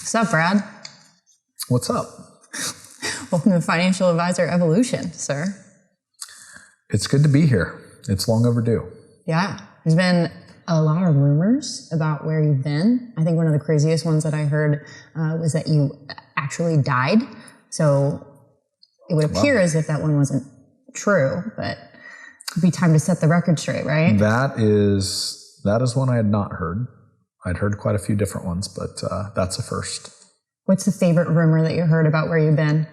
What's up, Brad? What's up? Welcome to Financial Advisor Evolution, sir. It's good to be here. It's long overdue. Yeah, there's been a lot of rumors about where you've been. I think one of the craziest ones that I heard was that you actually died. So it would appear as if that one wasn't true, but it'd be time to set the record straight, right? That is one I had not heard. I'd heard quite a few different ones, but that's a first. What's the favorite rumor that you heard about where you've been?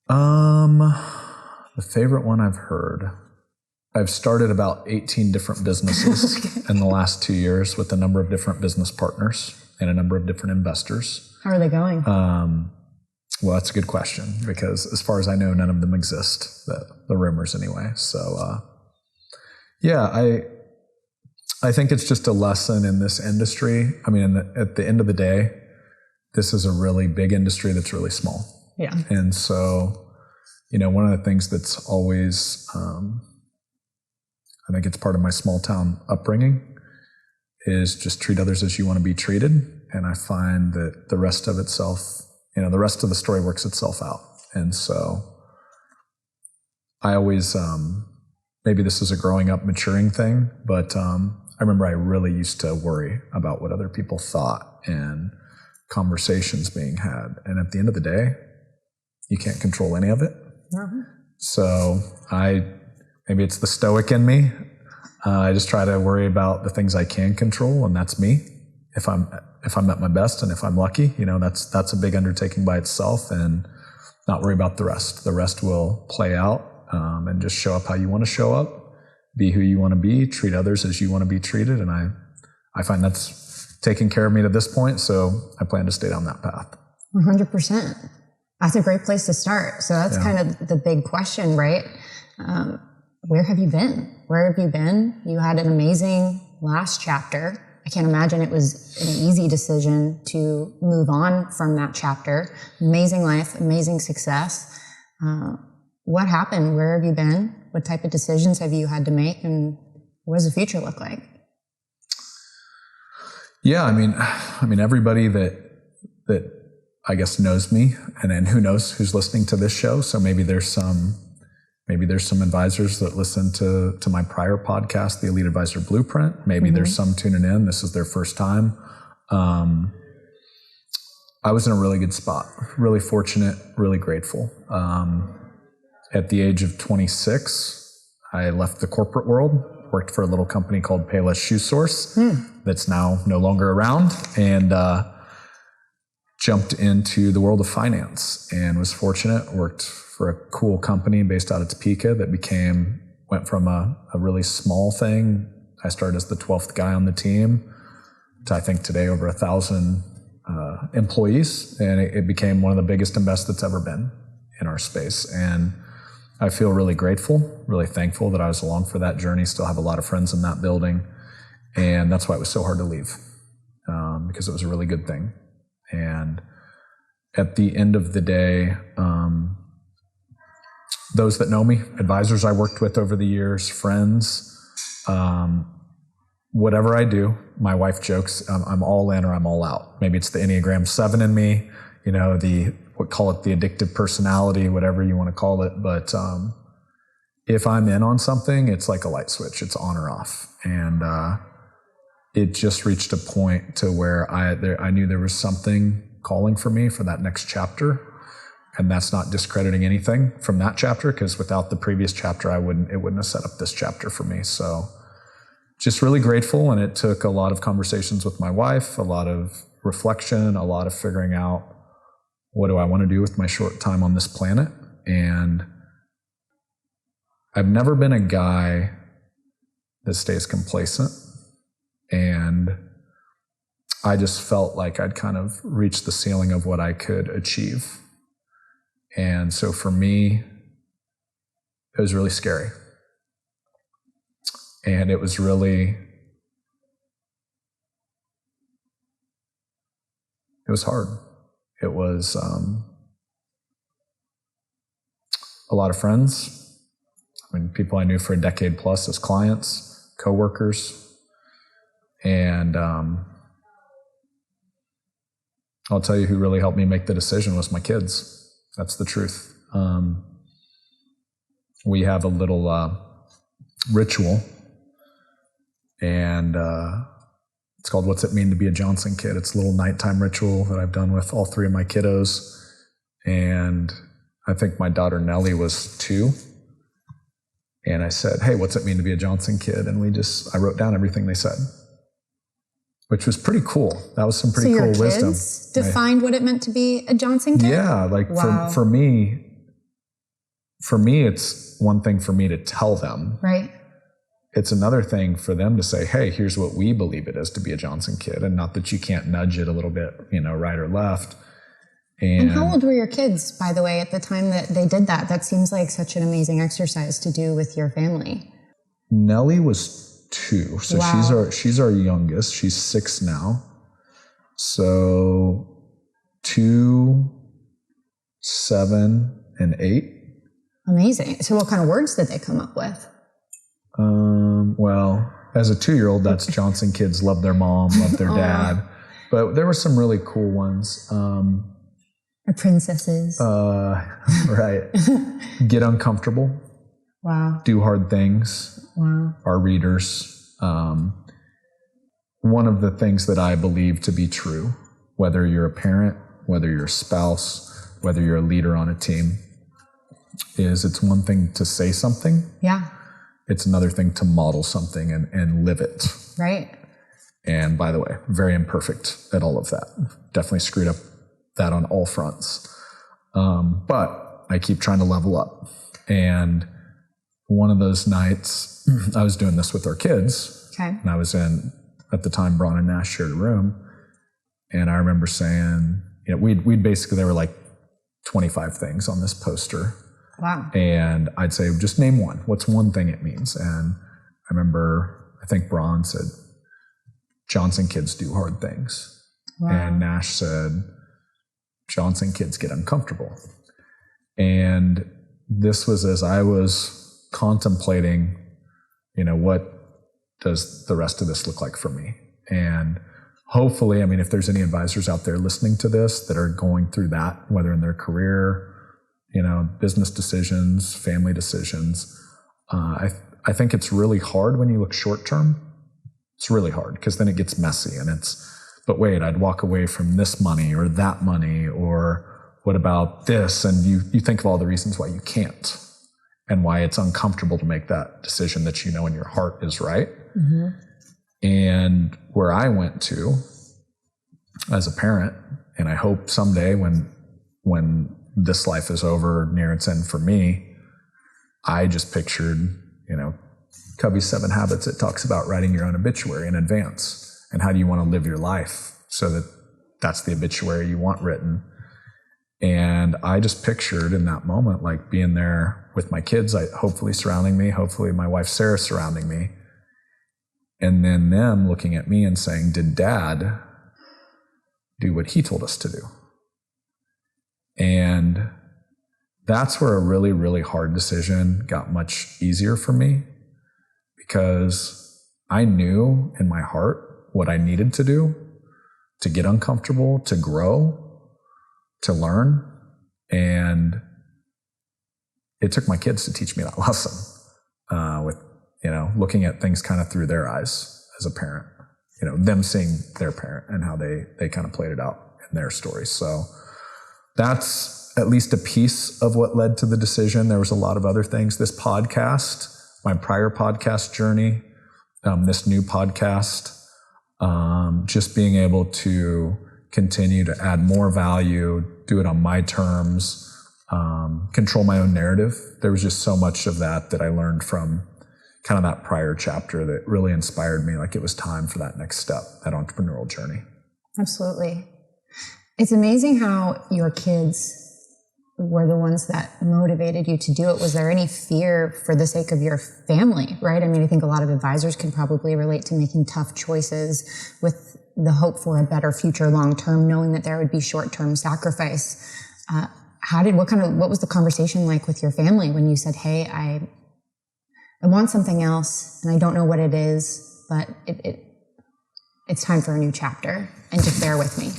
The favorite one I've heard, I've started about 18 different businesses in the last 2 years with a number of different business partners and a number of different investors. How are they going? Well, that's a good question because as far as I know, none of them exist, the rumors anyway. So, I think it's just a lesson in this industry. I mean, at the end of the day, this is a really big industry that's really small. Yeah. And so, one of the things that's always, I think it's part of my small town upbringing is just treat others as you want to be treated. And I find that the rest of itself, the rest of the story works itself out. And so I always, maybe this is a growing up, maturing thing, but I remember I really used to worry about what other people thought and conversations being had. And at the end of the day, you can't control any of it. Mm-hmm. So maybe it's the stoic in me. I just try to worry about the things I can control, and that's me. If I'm at my best and if I'm lucky, that's a big undertaking by itself, and not worry about the rest. The rest will play out, and just show up how you want to show up, be who you want to be, treat others as you want to be treated. And I find that's taking care of me to this point. So I plan to stay down that path. 100%. That's a great place to start. So that's kind of the big question, right? Where have you been? Where have you been? You had an amazing last chapter. I can't imagine it was an easy decision to move on from that chapter. Amazing life, amazing success. What happened? Where have you been? What type of decisions have you had to make? And what does the future look like? Yeah, I mean, everybody that I guess knows me, and who knows who's listening to this show. So maybe there's some advisors that listen to my prior podcast, The Elite Advisor Blueprint. Maybe there's some tuning in. This is their first time. I was in a really good spot, really fortunate, really grateful. At the age of 26, I left the corporate world, worked for a little company called Payless Shoe Source that's now no longer around, and jumped into the world of finance and was fortunate, worked for a cool company based out of Topeka that went from a really small thing. I started as the 12th guy on the team to I think today over 1,000 employees. And it became one of the biggest and best that's ever been in our space. And I feel really grateful, really thankful that I was along for that journey. Still have a lot of friends in that building. And that's why it was so hard to leave, because it was a really good thing. And at the end of the day, those that know me, advisors I worked with over the years, friends, whatever I do, my wife jokes, I'm all in or I'm all out. Maybe it's the Enneagram 7 in me, call it the addictive personality, whatever you want to call it. But if I'm in on something, it's like a light switch. It's on or off. And it just reached a point to where I knew there was something calling for me for that next chapter. And that's not discrediting anything from that chapter, because without the previous chapter, it wouldn't have set up this chapter for me. So just really grateful. And it took a lot of conversations with my wife, a lot of reflection, a lot of figuring out what do I want to do with my short time on this planet. And I've never been a guy that stays complacent. And I just felt like I'd kind of reached the ceiling of what I could achieve. And so for me, it was really scary. And it was really, it was hard. It was a lot of friends. People I knew for a decade plus as clients, coworkers. And I'll tell you who really helped me make the decision was my kids. That's the truth. We have a little ritual, and it's called What's It Mean to Be a Johnson Kid? It's a little nighttime ritual that I've done with all three of my kiddos. And I think my daughter Nellie was 2. And I said, hey, what's it mean to be a Johnson kid? And I wrote down everything they said, which was pretty cool. That was some pretty cool wisdom. So your kids defined what it meant to be a Johnson kid? Yeah, like wow. for me, it's one thing for me to tell them. Right. It's another thing for them to say, hey, here's what we believe it is to be a Johnson kid. And not that you can't nudge it a little bit, right or left. And how old were your kids, by the way, at the time that they did that? That seems like such an amazing exercise to do with your family. Nellie was 2. So wow. she's our youngest. She's 6 now. So 2, 7, and 8. Amazing. So what kind of words did they come up with? Well, as a 2-year-old, that's Johnson kids love their mom, love their dad. But there were some really cool ones. Princesses. Right. Get uncomfortable. Wow. Do hard things. Wow. Our readers. One of the things that I believe to be true, whether you're a parent, whether you're a spouse, whether you're a leader on a team, is it's one thing to say something. Yeah. It's another thing to model something and live it. Right. And by the way, very imperfect at all of that. Definitely screwed up that on all fronts. But I keep trying to level up. And one of those nights, I was doing this with our kids. Okay. And I was at the time, Braun and Nash shared a room. And I remember saying, we'd basically, there were like 25 things on this poster. Wow. And I'd say, just name one. What's one thing it means? And I remember, I think Braun said, Johnson kids do hard things. Wow. And Nash said, Johnson kids get uncomfortable. And this was as I was contemplating, what does the rest of this look like for me? And hopefully, if there's any advisors out there listening to this that are going through that, whether in their career, business decisions, family decisions, I think it's really hard when you look short term. It's really hard because then it gets messy and but wait, I'd walk away from this money or that money, or what about this? And you think of all the reasons why you can't and why it's uncomfortable to make that decision that in your heart is right. Mm-hmm. And where I went to as a parent, and I hope someday when this life is over, near its end for me, I just pictured, Covey's 7 Habits, it talks about writing your own obituary in advance. And how do you want to live your life so that that's the obituary you want written? And I just pictured in that moment, like being there with my kids, hopefully surrounding me, hopefully my wife Sarah surrounding me, and then them looking at me and saying, did Dad do what he told us to do? And that's where a really, really hard decision got much easier for me, because I knew in my heart what I needed to do to get uncomfortable, to grow, to learn. And it took my kids to teach me that lesson, with, looking at things kind of through their eyes as a parent, them seeing their parent and how they kind of played it out in their stories. So that's at least a piece of what led to the decision. There was a lot of other things. This podcast, my prior podcast journey, this new podcast, just being able to continue to add more value, do it on my terms, control my own narrative. There was just so much of that I learned from kind of that prior chapter that really inspired me. Like it was time for that next step, that entrepreneurial journey. Absolutely. It's amazing how your kids were the ones that motivated you to do it. Was there any fear for the sake of your family, right? I think a lot of advisors can probably relate to making tough choices with the hope for a better future long-term, knowing that there would be short-term sacrifice. What was the conversation like with your family when you said, hey, I want something else and I don't know what it is, but it's time for a new chapter, and just bear with me?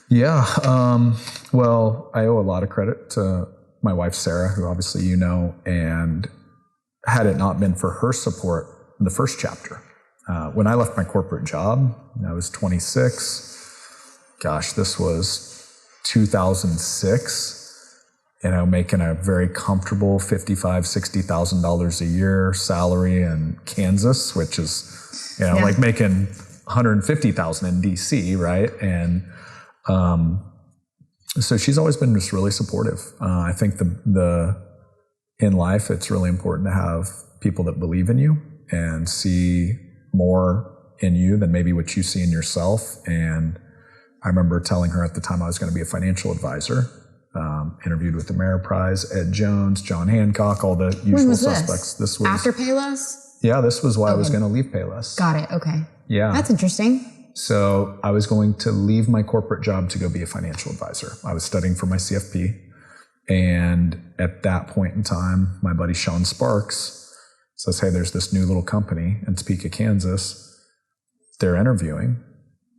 Yeah. Well, I owe a lot of credit to my wife, Sarah, who obviously you know, and had it not been for her support in the first chapter. When I left my corporate job, I was 26. Gosh, this was 2006. Making a very comfortable $55,000, $60,000 a year salary in Kansas, which is, like making $150,000 in DC, right? And so she's always been just really supportive. I think in life, it's really important to have people that believe in you and see more in you than maybe what you see in yourself. And I remember telling her at the time I was going to be a financial advisor. Interviewed with Ameriprise, Ed Jones, John Hancock, all the usual suspects. This was after Payless? Yeah, this was why I was going to leave Payless. Got it. Okay. Yeah. That's interesting. So I was going to leave my corporate job to go be a financial advisor. I was studying for my CFP. And at that point in time, my buddy Sean Sparks says, hey, there's this new little company in Topeka, Kansas. They're interviewing.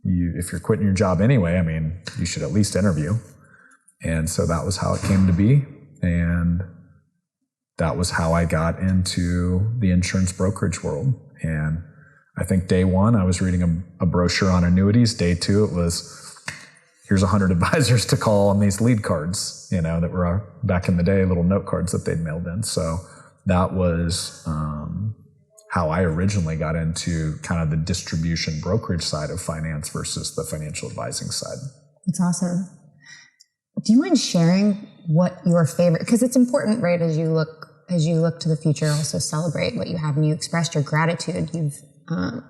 If you're quitting your job anyway, you should at least interview. And so that was how it came to be. And that was how I got into the insurance brokerage world. And I think day one, I was reading a brochure on annuities. Day two, it was, here's 100 advisors to call on these lead cards, that were back in the day, little note cards that they'd mailed in. So that was how I originally got into kind of the distribution brokerage side of finance versus the financial advising side. That's awesome. Do you mind sharing what your favorite, because it's important, right, as you look to the future, also celebrate what you have, and you expressed your gratitude. I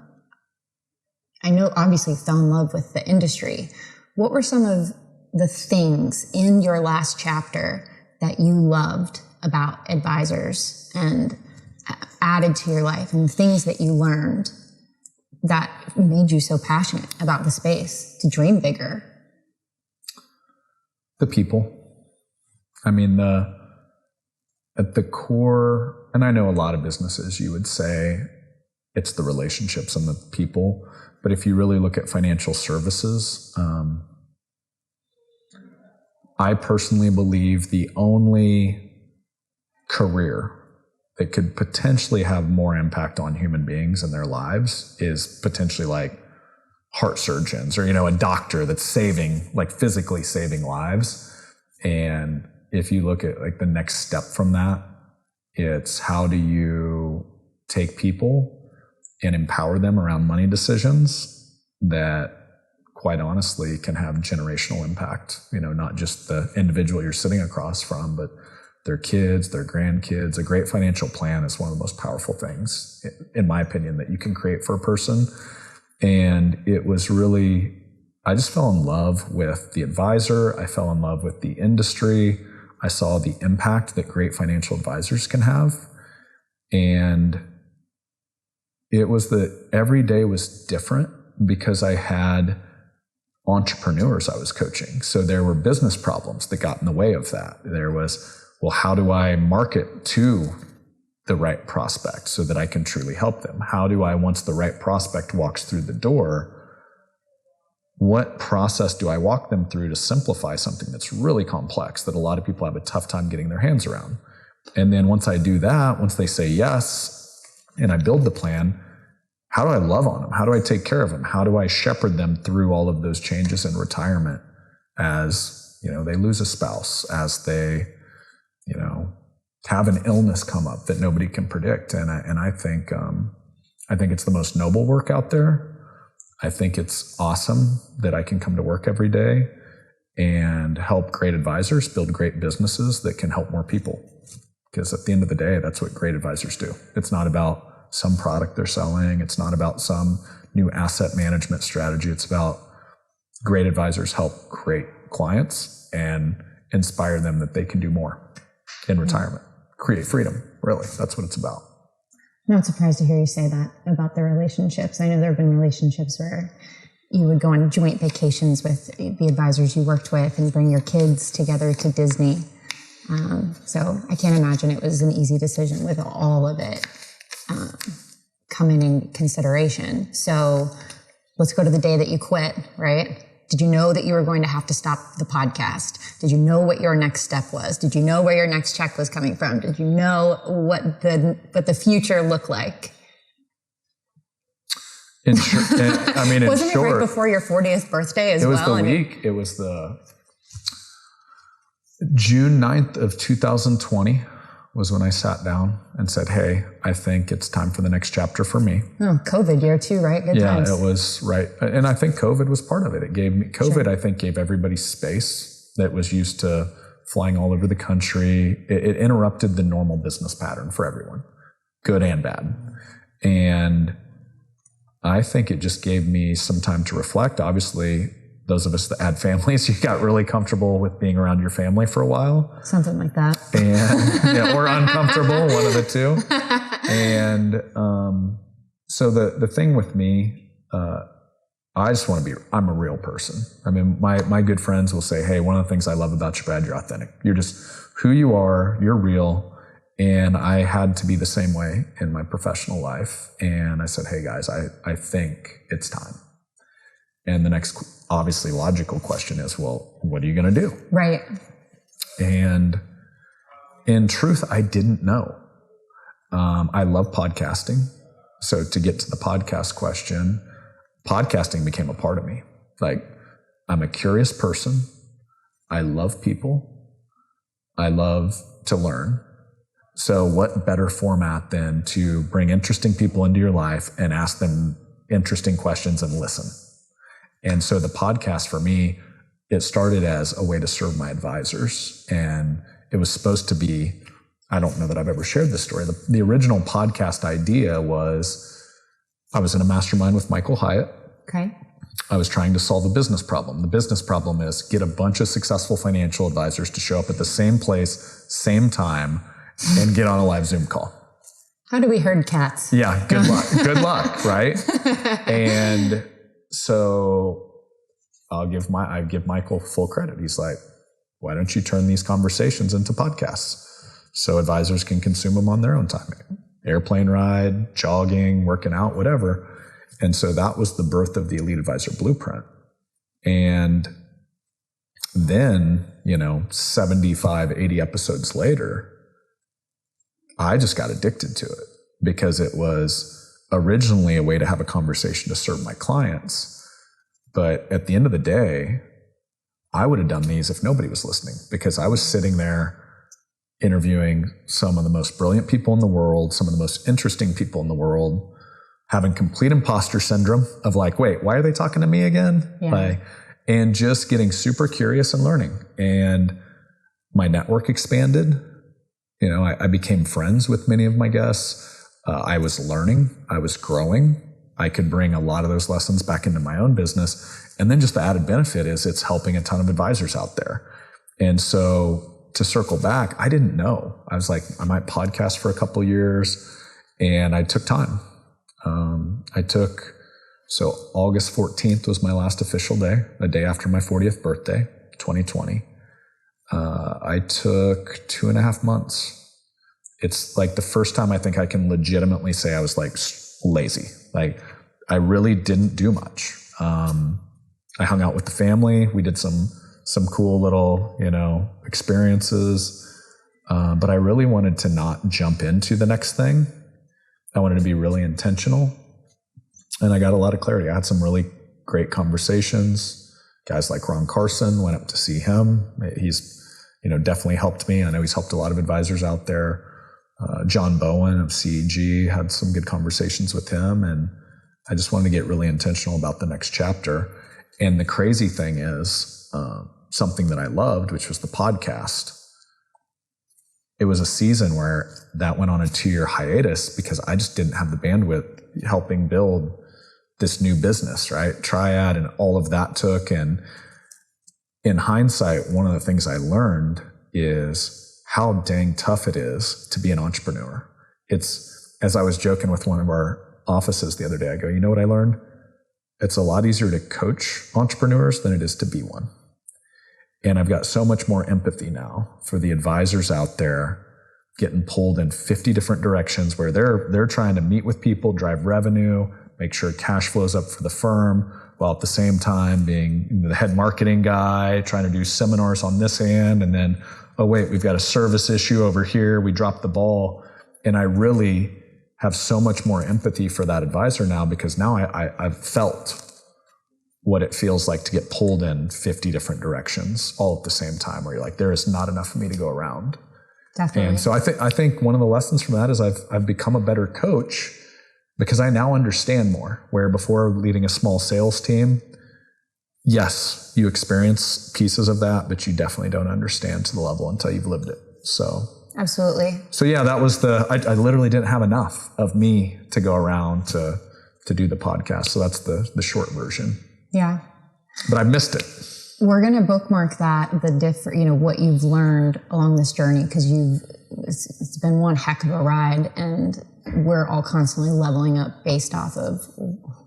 know obviously you fell in love with the industry. What were some of the things in your last chapter that you loved about advisors and added to your life, and things that you learned that made you so passionate about the space to dream bigger? The people. At the core, and I know a lot of businesses, you would say it's the relationships and the people. But if you really look at financial services, I personally believe the only career that could potentially have more impact on human beings and their lives is potentially like heart surgeons or, a doctor that's physically saving lives. And if you look at like the next step from that, it's how do you take people and empower them around money decisions that quite honestly can have generational impact, not just the individual you're sitting across from, but their kids, their grandkids. A great financial plan is one of the most powerful things, in my opinion, that you can create for a person. And it was really, I just fell in love with the advisor. I fell in love with the industry. I saw the impact that great financial advisors can have. And it was that every day was different because I had entrepreneurs I was coaching. So there were business problems that got in the way of that. There was, well, how do I market to the right prospect so that I can truly help them? How do I, once the right prospect walks through the door, what process do I walk them through to simplify something that's really complex that a lot of people have a tough time getting their hands around? And then once I do that, once they say yes, and I build the plan, how do I love on them? How do I take care of them? How do I shepherd them through all of those changes in retirement as, they lose a spouse, as they, have an illness come up that nobody can predict? And I think it's the most noble work out there. I think it's awesome that I can come to work every day and help great advisors build great businesses that can help more people. Because at the end of the day, that's what great advisors do. It's not about some product they're selling. It's not about some new asset management strategy. It's about great advisors help great clients and inspire them that they can do more in retirement. Create freedom, really. That's what it's about. I'm not surprised to hear you say that about the relationships. I know there have been relationships where you would go on joint vacations with the advisors you worked with and bring your kids together to Disney. So I can't imagine it was an easy decision with all of it coming in consideration. So let's go to the day that you quit, right? Did you know that you were going to have to stop the podcast? Did you know what your next step was? Did you know where your next check was coming from? Did you know what the future looked like? Wasn't it right before your 40th birthday as well? It was the week. It was the June 9th of 2020 was when I sat down and said, hey, I think it's time for the next chapter for me. Oh, COVID year too, right? Good times. Yeah, it was right. And I think COVID was part of it. I think gave everybody space that was used to flying all over the country. It interrupted the normal business pattern for everyone, good and bad. And I think it just gave me some time to reflect. Obviously, those of us that had families, you got really comfortable with being around your family for a while. Something like that. And or uncomfortable, one of the two. And so the thing with me, I just want to I'm a real person. I mean, my good friends will say, hey, one of the things I love about you, Brad, you're authentic. You're just who you are, you're real. And I had to be the same way in my professional life. And I said, hey guys, I think it's time. And the next obviously logical question is, well, what are you going to do? Right. And in truth, I didn't know. I love podcasting. So to get to the podcast question, podcasting became a part of me. Like, I'm a curious person. I love people. I love to learn. So what better format than to bring interesting people into your life and ask them interesting questions and listen? And so the podcast for me, it started as a way to serve my advisors. And it was supposed to be, I don't know that I've ever shared this story. The original podcast idea was, I was in a mastermind with Michael Hyatt. Okay. I was trying to solve a business problem. The business problem is get a bunch of successful financial advisors to show up at the same place, same time, and get on a live Zoom call. How do we herd cats? Yeah, good luck. Good luck, right? And so I give Michael full credit. He's like, why don't you turn these conversations into podcasts so advisors can consume them on their own time? Airplane ride, jogging, working out, whatever. And so that was the birth of the Elite Advisor Blueprint. And then, 75, 80 episodes later, I just got addicted to it because it was originally a way to have a conversation to serve my clients. But at the end of the day, I would have done these if nobody was listening, because I was sitting there interviewing some of the most brilliant people in the world, some of the most interesting people in the world, having complete imposter syndrome of like, wait, why are they talking to me again? Yeah. And just getting super curious and learning. And my network expanded. I became friends with many of my guests. I was learning. I was growing. I could bring a lot of those lessons back into my own business. And then just the added benefit is it's helping a ton of advisors out there. And so to circle back, I didn't know. I was like, I might podcast for a couple of years, and I took time. So August 14th was my last official day, a day after my 40th birthday, 2020. I took 2.5 months. It's like the first time I think I can legitimately say I was like lazy. Like I really didn't do much. I hung out with the family. We did some cool little, experiences. But I really wanted to not jump into the next thing. I wanted to be really intentional. And I got a lot of clarity. I had some really great conversations. Guys like Ron Carson, went up to see him. He's, definitely helped me. I know he's helped a lot of advisors out there. John Bowen of CEG, had some good conversations with him. And I just wanted to get really intentional about the next chapter. And the crazy thing is, something that I loved, which was the podcast. It was a season where that went on a 2-year hiatus because I just didn't have the bandwidth helping build this new business, right? Triad and all of that took. And in hindsight, one of the things I learned is how dang tough it is to be an entrepreneur. It's, as I was joking with one of our offices the other day, I go, you know what I learned? It's a lot easier to coach entrepreneurs than it is to be one. And I've got so much more empathy now for the advisors out there getting pulled in 50 different directions where they're trying to meet with people, drive revenue, make sure cash flows up for the firm, while at the same time being the head marketing guy, trying to do seminars on this end, and then, oh wait, we've got a service issue over here, we dropped the ball. And I really have so much more empathy for that advisor now, because now I've felt what it feels like to get pulled in 50 different directions all at the same time, where you're like, there is not enough for me to go around. Definitely. And so I think one of the lessons from that is I've become a better coach, because I now understand more, where before leading a small sales team, yes, you experience pieces of that, but you definitely don't understand to the level until you've lived it. So absolutely. So yeah, that was I literally didn't have enough of me to go around to do the podcast. So that's the short version. Yeah. But I missed it. We're going to bookmark that, what you've learned along this journey, because it's been one heck of a ride, and we're all constantly leveling up based off of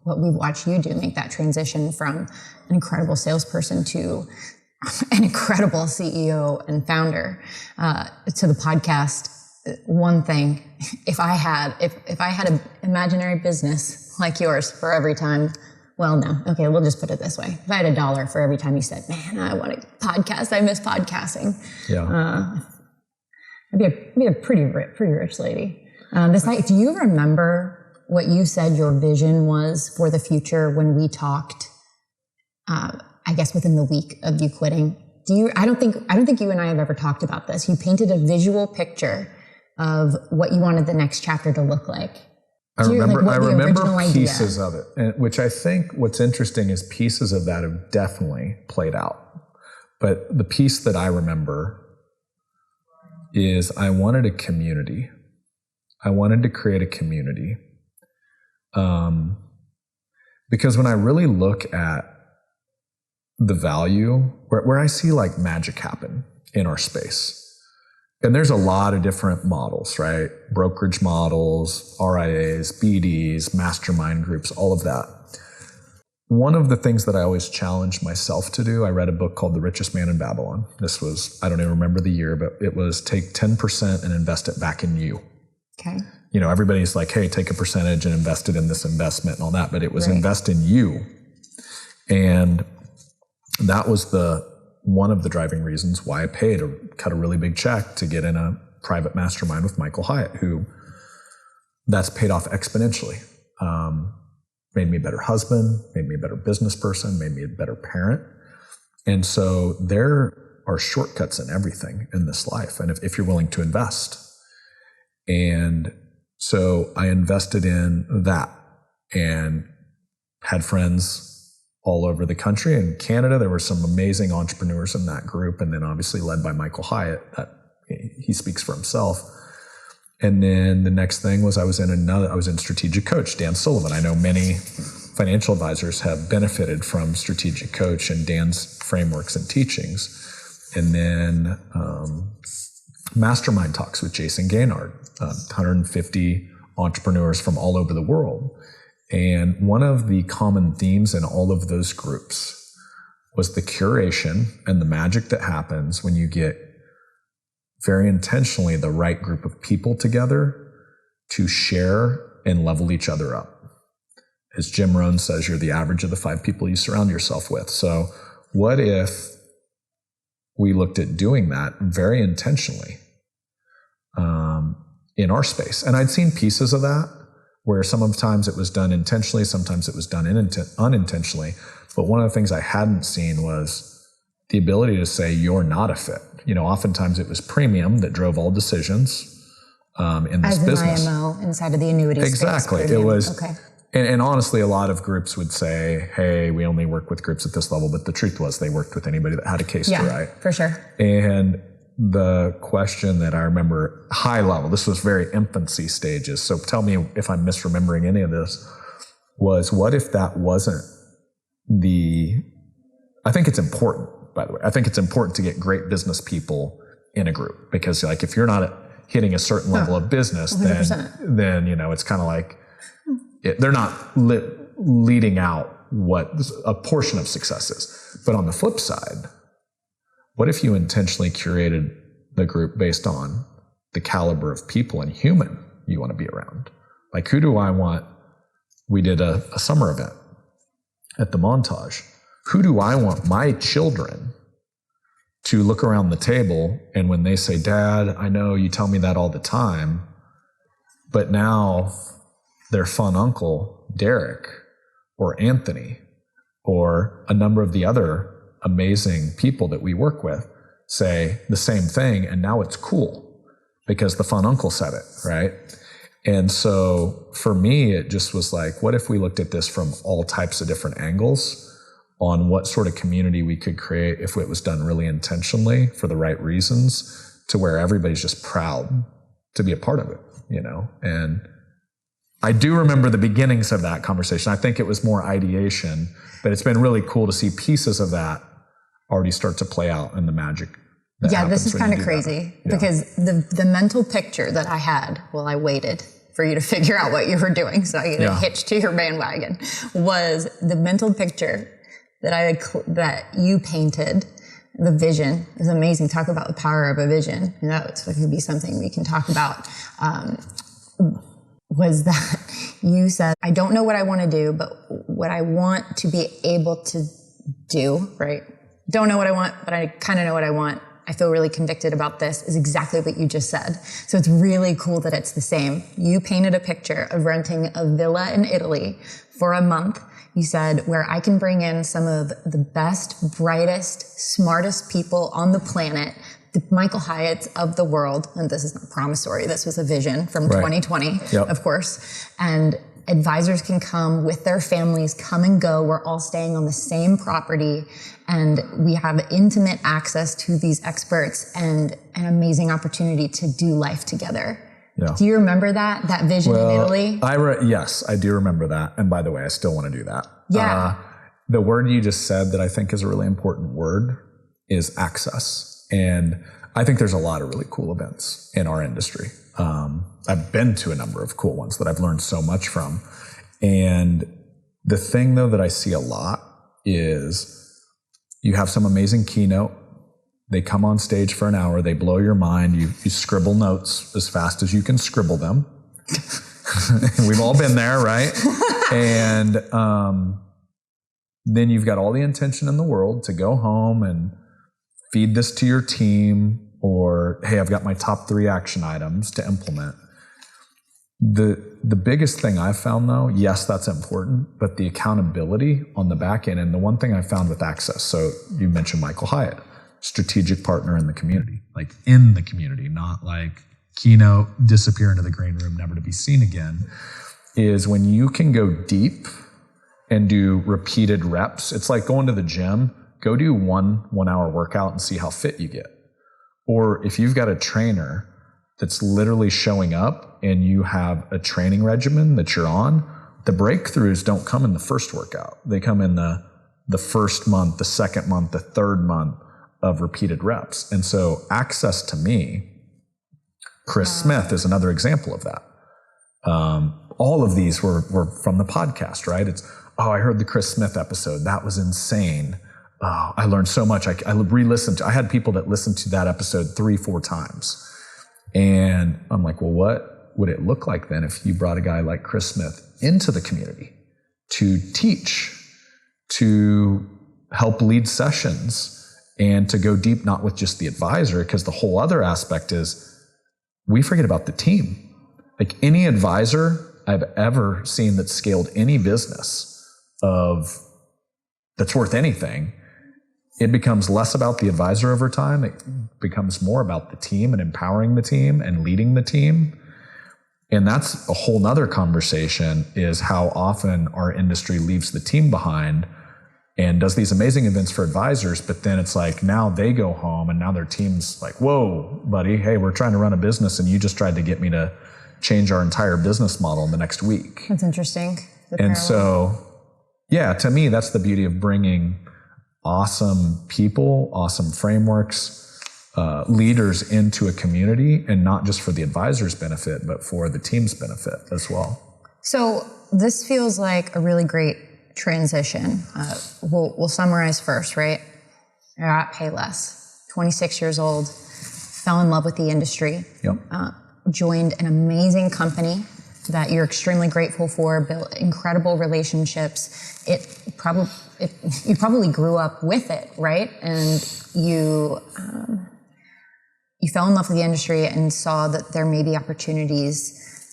what we've watched you do, make that transition from an incredible salesperson to an incredible CEO and founder, to the podcast. One thing, if I had an imaginary business like yours for every time, well, no, okay, we'll just put it this way. If I had $1 for every time you said, man, I want to podcast, I miss podcasting. Yeah. I'd be a pretty rich lady. Do you remember what you said your vision was for the future when we talked, I guess within the week of you quitting? I don't think you and I have ever talked about this. You painted a visual picture of what you wanted the next chapter to look like. I remember pieces of it, and which I think what's interesting is pieces of that have definitely played out. But the piece that I remember is I wanted a community. I wanted to create a community. Because when I really look at the value, where I see like magic happen in our space, and there's a lot of different models, right? Brokerage models, RIAs, BDs, mastermind groups, all of that. One of the things that I always challenged myself to do, I read a book called The Richest Man in Babylon. This was, I don't even remember the year, but it was take 10% and invest it back in you. Okay. Everybody's like, hey, take a percentage and invest it in this investment and all that, but it was invest in you. And that was one of the driving reasons why I cut a really big check to get in a private mastermind with Michael Hyatt, who that's paid off exponentially. Made me a better husband, made me a better business person, made me a better parent. And so there are shortcuts in everything in this life, and if you're willing to invest. And so I invested in that and had friends all over the country. In Canada, there were some amazing entrepreneurs in that group, and then obviously led by Michael Hyatt. That he speaks for himself. And then the next thing was I was in Strategic Coach, Dan Sullivan. I know many financial advisors have benefited from Strategic Coach and Dan's frameworks and teachings. And then Mastermind Talks with Jason Gaynard, 150 entrepreneurs from all over the world. And one of the common themes in all of those groups was the curation and the magic that happens when you get very intentionally the right group of people together to share and level each other up. As Jim Rohn says, you're the average of the 5 people you surround yourself with. So what if we looked at doing that very intentionally in our space? And I'd seen pieces of that where sometimes it was done intentionally, sometimes it was done unintentionally. But one of the things I hadn't seen was the ability to say, you're not a fit. Oftentimes it was premium that drove all decisions in this business. As an IMO inside of the annuity space. Exactly. Premium. It was, okay. And honestly, a lot of groups would say, hey, we only work with groups at this level. But the truth was they worked with anybody that had a case to write. For sure. And the question that I remember high level, this was very infancy stages, so tell me if I'm misremembering any of this, was what if that wasn't I think it's important, by the way. I think it's important to get great business people in a group, because like if you're not hitting a certain level of business, 100%. then it's kind of like they're not leading out what a portion of success is. But on the flip side, what if you intentionally curated the group based on the caliber of people and human you want to be around? Like, who do I want? We did a summer event, at the montage. Who do I want my children to look around the table, and when they say, Dad, I know you tell me that all the time, but now their fun uncle, Derek, or Anthony, or a number of the other amazing people that we work with say the same thing, and now it's cool because the fun uncle said it, right? And so for me, it just was like, what if we looked at this from all types of different angles on what sort of community we could create if it was done really intentionally for the right reasons, to where everybody's just proud to be a part of it, you know? And I do remember the beginnings of that conversation. I think it was more ideation, but it's been really cool to see pieces of that already start to play out in the magic. Yeah, this is kind of crazy because the mental picture that I had while I waited for you to figure out what you were doing so I get hitched to your bandwagon was the mental picture that you painted. The vision is amazing. Talk about the power of a vision. And that could be something we can talk about. Was that you said, I don't know what I want to do, but what I want to be able to do, right? Don't know what I want, but I kind of know what I want. I feel really convicted about this, is exactly what you just said. So it's really cool that it's the same. You painted a picture of renting a villa in Italy for a month. You said, where I can bring in some of the best, brightest, smartest people on the planet, the Michael Hyatts of the world. And this is not promissory. This was a vision from 2020, of course. And advisors can come with their families, come and go. We're all staying on the same property, and we have intimate access to these experts and an amazing opportunity to do life together. Yeah. Do you remember that vision in Italy? Yes, I do remember that. And by the way, I still want to do that. Yeah. The word you just said that I think is a really important word is access. And I think there's a lot of really cool events in our industry. I've been to a number of cool ones that I've learned so much from. And the thing, though, that I see a lot is you have some amazing keynote. They come on stage for an hour. They blow your mind. You scribble notes as fast as you can scribble them. We've all been there, right? And then you've got all the intention in the world to go home and feed this to your team, or, hey, I've got my top 3 action items to implement. The biggest thing I've found, though, yes, that's important, but the accountability on the back end, and the one thing I found with access, so you mentioned Michael Hyatt, strategic partner in the community, like in the community, not like keynote, disappear into the green room, never to be seen again, is when you can go deep and do repeated reps. It's like going to the gym. Go do one hour workout and see how fit you get. Or if you've got a trainer that's literally showing up and you have a training regimen that you're on, the breakthroughs don't come in the first workout. They come in the first month, the second month, the third month of repeated reps. And so access to me, Chris Smith is another example of that. All of these were from the podcast, right? It's, I heard the Chris Smith episode. That was insane. Oh, I learned so much. I re-listened to, I had people that listened to that episode 3-4 times. And I'm like, well, what would it look like then if you brought a guy like Chris Smith into the community to teach, to help lead sessions, and to go deep, not with just the advisor, because the whole other aspect is we forget about the team. Like any advisor I've ever seen that scaled any business that's worth anything, it becomes less about the advisor over time. It becomes more about the team and empowering the team and leading the team. And that's a whole nother conversation, is how often our industry leaves the team behind and does these amazing events for advisors, but then it's like now they go home and now their team's like, whoa, buddy, hey, we're trying to run a business and you just tried to get me to change our entire business model in the next week. That's interesting. And so, yeah, to me, that's the beauty of bringing awesome people, awesome frameworks, leaders into a community, and not just for the advisor's benefit, but for the team's benefit as well. So this feels like a really great transition. We'll summarize first, right? You're at Payless, 26 years old, fell in love with the industry, joined an amazing company that you're extremely grateful for, built incredible relationships. You probably grew up with it, right? And you fell in love with the industry and saw that there may be opportunities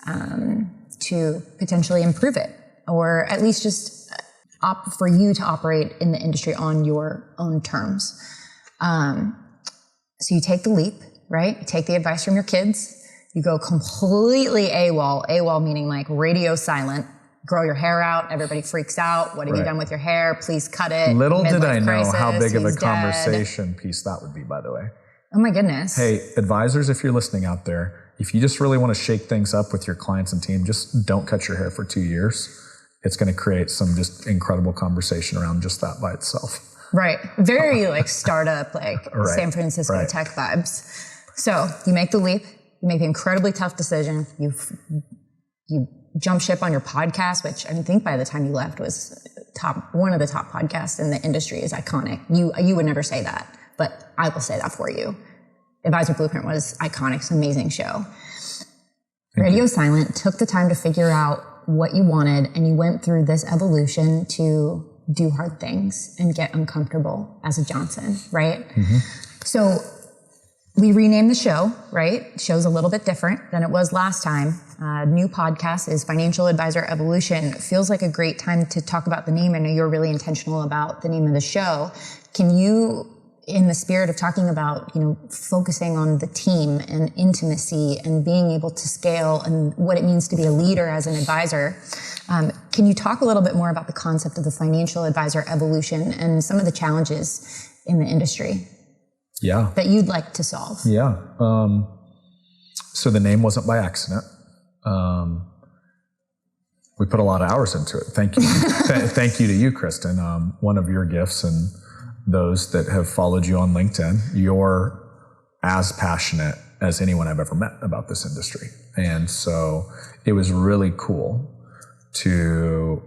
to potentially improve it, or at least just for you to operate in the industry on your own terms. So you take the leap, right? You take the advice from your kids. You go completely AWOL meaning like radio silent. Grow your hair out. Everybody freaks out. What have you done with your hair? Please cut it. Little did I know crisis, how big of a he's conversation piece that would be, by the way. Oh my goodness. Hey, advisors, if you're listening out there, if you just really want to shake things up with your clients and team, just don't cut your hair for 2 years. It's going to create some just incredible conversation around just that by itself. Right. Very like startup, like San Francisco tech vibes. So you make the leap. You make the incredibly tough decision. You jump ship on your podcast, which I think by the time you left was one of the top podcasts in the industry, is iconic. You would never say that, but I will say that for you. Advisor Blueprint was iconic. It's an amazing show. Radio Silent took the time to figure out what you wanted, and you went through this evolution to do hard things and get uncomfortable as a Johnson, right? Mm-hmm. So we renamed the show, right? Show's a little bit different than it was last time. New podcast is Financial Advisor Evolution. Feels like a great time to talk about the name. I know you're really intentional about the name of the show. Can you, in the spirit of talking about, focusing on the team and intimacy and being able to scale and what it means to be a leader as an advisor, can you talk a little bit more about the concept of the financial advisor evolution and some of the challenges in the industry? Yeah. That you'd like to solve? Yeah. So the name wasn't by accident. We put a lot of hours into it. Thank you. Thank you to you, Kristen. One of your gifts, and those that have followed you on LinkedIn, you're as passionate as anyone I've ever met about this industry. And so it was really cool to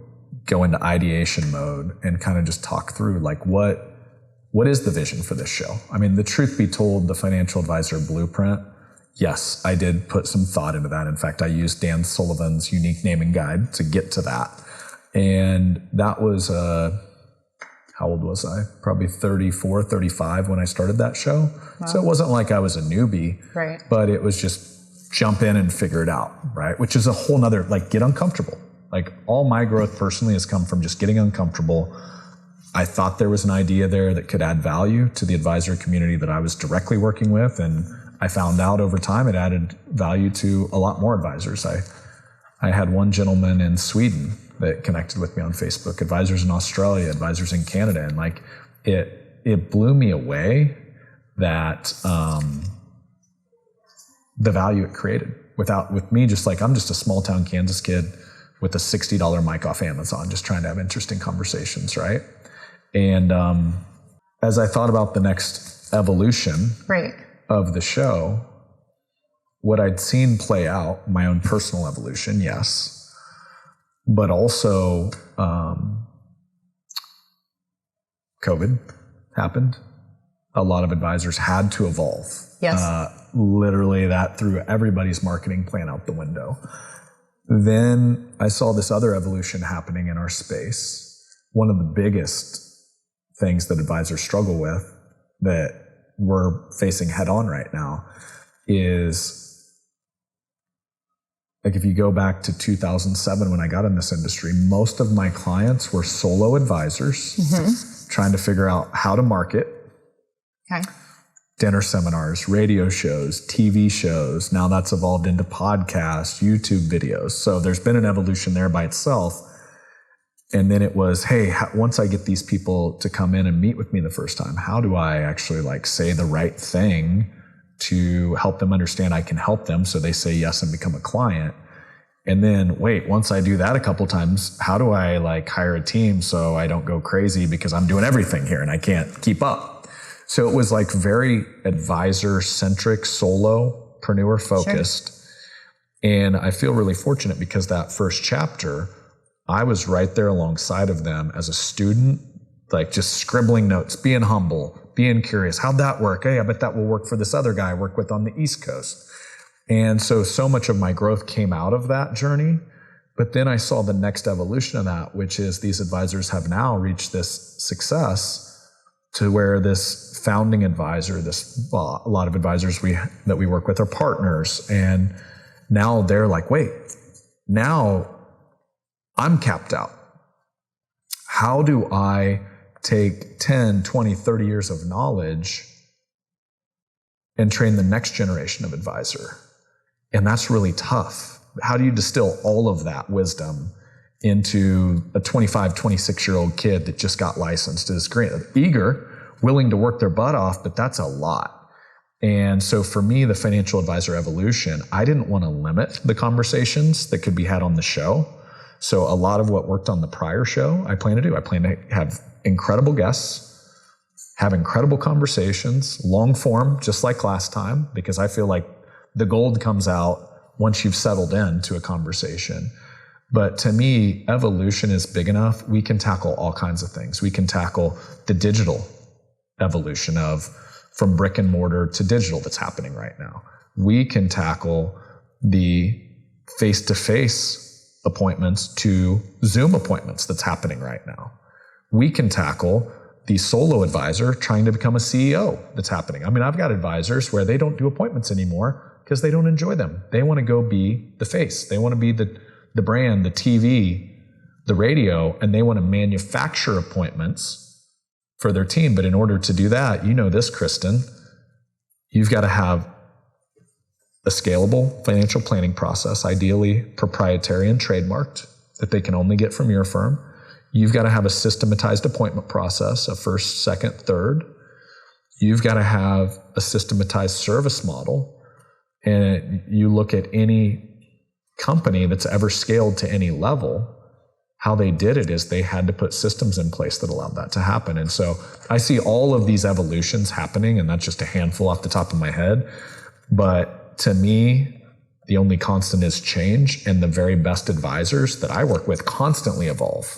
go into ideation mode and kind of just talk through like what is the vision for this show? I mean, the truth be told, the Financial Advisor Blueprint, yes, I did put some thought into that. In fact, I used Dan Sullivan's unique naming guide to get to that. And that was, how old was I? Probably 34, 35 when I started that show. Wow. So it wasn't like I was a newbie, right? But it was just jump in and figure it out, right? Which is a whole nother, like, get uncomfortable. Like, all my growth personally has come from just getting uncomfortable. I thought there was an idea there that could add value to the advisor community that I was directly working with, and I found out over time it added value to a lot more advisors. I had one gentleman in Sweden that connected with me on Facebook, advisors in Australia, advisors in Canada, and like it blew me away that the value it created with me just like, I'm just a small town Kansas kid with a $60 mic off Amazon, just trying to have interesting conversations, right? And as I thought about the next evolution of the show, what I'd seen play out, my own personal evolution, yes, but also COVID happened. A lot of advisors had to evolve. Yes. Literally that threw everybody's marketing plan out the window. Then I saw this other evolution happening in our space. One of the biggest things that advisors struggle with that we're facing head on right now is, like, if you go back to 2007 when I got in this industry, most of my clients were solo advisors trying to figure out how to market. Okay. Dinner seminars, radio shows, TV shows. Now that's evolved into podcasts, YouTube videos. So there's been an evolution there by itself. And then it was, hey, once I get these people to come in and meet with me the first time, how do I actually like say the right thing to help them understand I can help them so they say yes and become a client? And then wait, once I do that a couple times, how do I like hire a team so I don't go crazy because I'm doing everything here and I can't keep up? So it was like very advisor-centric, solopreneur focused. Sure. And I feel really fortunate because that first chapter, I was right there alongside of them as a student, like just scribbling notes, being humble, being curious. How'd that work? Hey, I bet that will work for this other guy I work with on the East Coast. And so much of my growth came out of that journey. But then I saw the next evolution of that, which is these advisors have now reached this success to where this founding advisor, a lot of advisors that we work with are partners. And now they're like, wait, now I'm capped out. How do I take 10, 20, 30 years of knowledge and train the next generation of advisor? And that's really tough. How do you distill all of that wisdom into a 25, 26-year-old kid that just got licensed, is eager, willing to work their butt off, but that's a lot. And so for me, the financial advisor evolution, I didn't want to limit the conversations that could be had on the show. So a lot of what worked on the prior show, I plan to have incredible guests, have incredible conversations, long form, just like last time, because I feel like the gold comes out once you've settled into a conversation. But to me, evolution is big enough. We can tackle all kinds of things. We can tackle the digital evolution from brick and mortar to digital that's happening right now. We can tackle the face-to-face appointments to Zoom appointments that's happening right now. We can tackle the solo advisor trying to become a CEO that's happening. I mean, I've got advisors where they don't do appointments anymore because they don't enjoy them. They want to go be the face. They want to be the brand, the TV, the radio, and they want to manufacture appointments for their team. But in order to do that, you know this, Kristen, you've got to have a scalable financial planning process, ideally proprietary and trademarked, that they can only get from your firm. You've got to have a systematized appointment process, a first, second, third. You've got to have a systematized service model. And you look at any company that's ever scaled to any level, how they did it is they had to put systems in place that allowed that to happen. And so I see all of these evolutions happening, and that's just a handful off the top of my head. But to me, the only constant is change, and the very best advisors that I work with constantly evolve,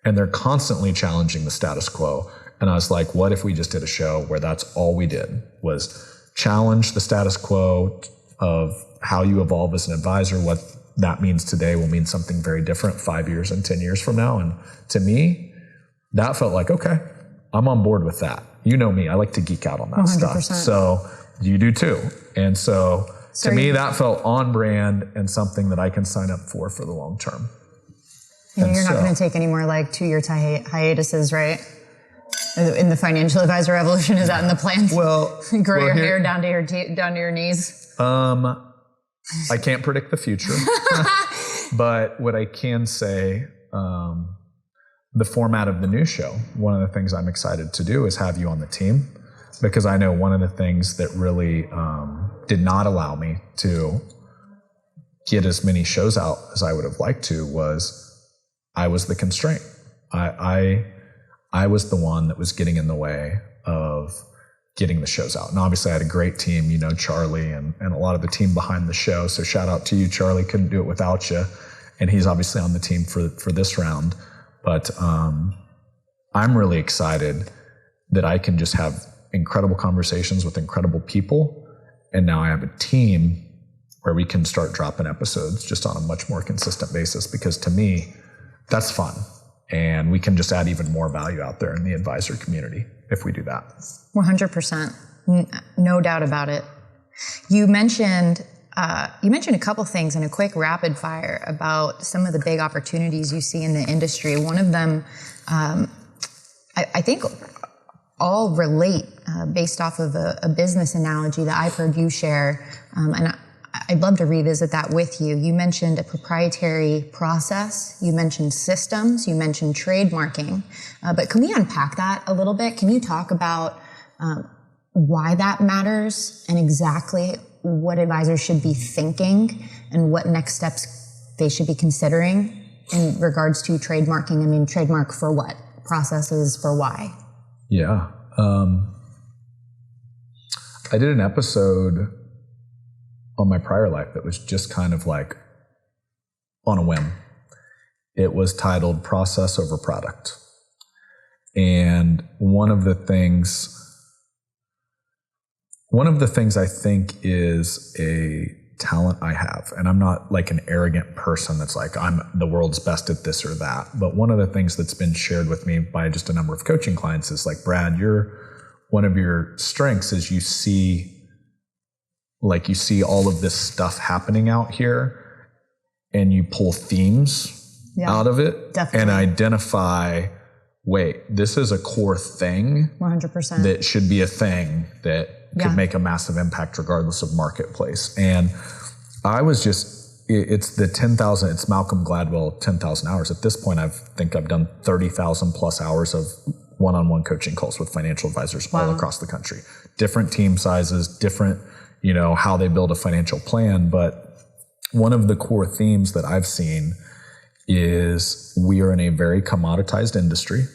and they're constantly challenging the status quo. And I was like, what if we just did a show where that's all we did was challenge the status quo of how you evolve as an advisor? What that means today will mean something very different 5 years and 10 years from now. And to me, that felt like, okay, I'm on board with that. You know me, I like to geek out on that 100%. Stuff. So you do too. And so to me, that felt on brand and something that I can sign up for the long term. And you're not going to take any more like 2-year hiatuses, right? In the financial advisor evolution, is that in the plans? Well, grow your hair down to your knees. I can't predict the future, but what I can say, the format of the new show, one of the things I'm excited to do is have you on the team, because I know one of the things that really did not allow me to get as many shows out as I would have liked to was I was the constraint. I was the one that was getting in the way of getting the shows out. And obviously I had a great team, you know, Charlie and a lot of the team behind the show. So shout out to you, Charlie. Couldn't do it without you. And he's obviously on the team for this round. But I'm really excited that I can just have incredible conversations with incredible people. And now I have a team where we can start dropping episodes just on a much more consistent basis, because to me, that's fun. And we can just add even more value out there in the advisor community if we do that. 100%. No doubt about it. You mentioned a couple things in a quick rapid fire about some of the big opportunities you see in the industry. One of them, I think all relate based off of a business analogy that I've heard you share. And I'd love to revisit that with you. You mentioned a proprietary process. You mentioned systems. You mentioned trademarking. But can we unpack that a little bit? Can you talk about why that matters and exactly what advisors should be thinking and what next steps they should be considering in regards to trademarking? I mean, trademark for what? Processes for why? Yeah. I did an episode on my prior life that was just kind of like on a whim. It was titled Process Over Product. And one of the things I think is a talent I have. And I'm not like an arrogant person that's like, I'm the world's best at this or that. But one of the things that's been shared with me by just a number of coaching clients is like, Brad, one of your strengths is you see all of this stuff happening out here and you pull themes out of it. Definitely. And identify, wait, this is a core thing 100% that should be a thing that could make a massive impact regardless of marketplace. And I was it's Malcolm Gladwell, 10,000 hours. At this point, I think I've done 30,000 plus hours of one-on-one coaching calls with financial advisors all across the country. Different team sizes, different, how they build a financial plan. But one of the core themes that I've seen is we are in a very commoditized industry.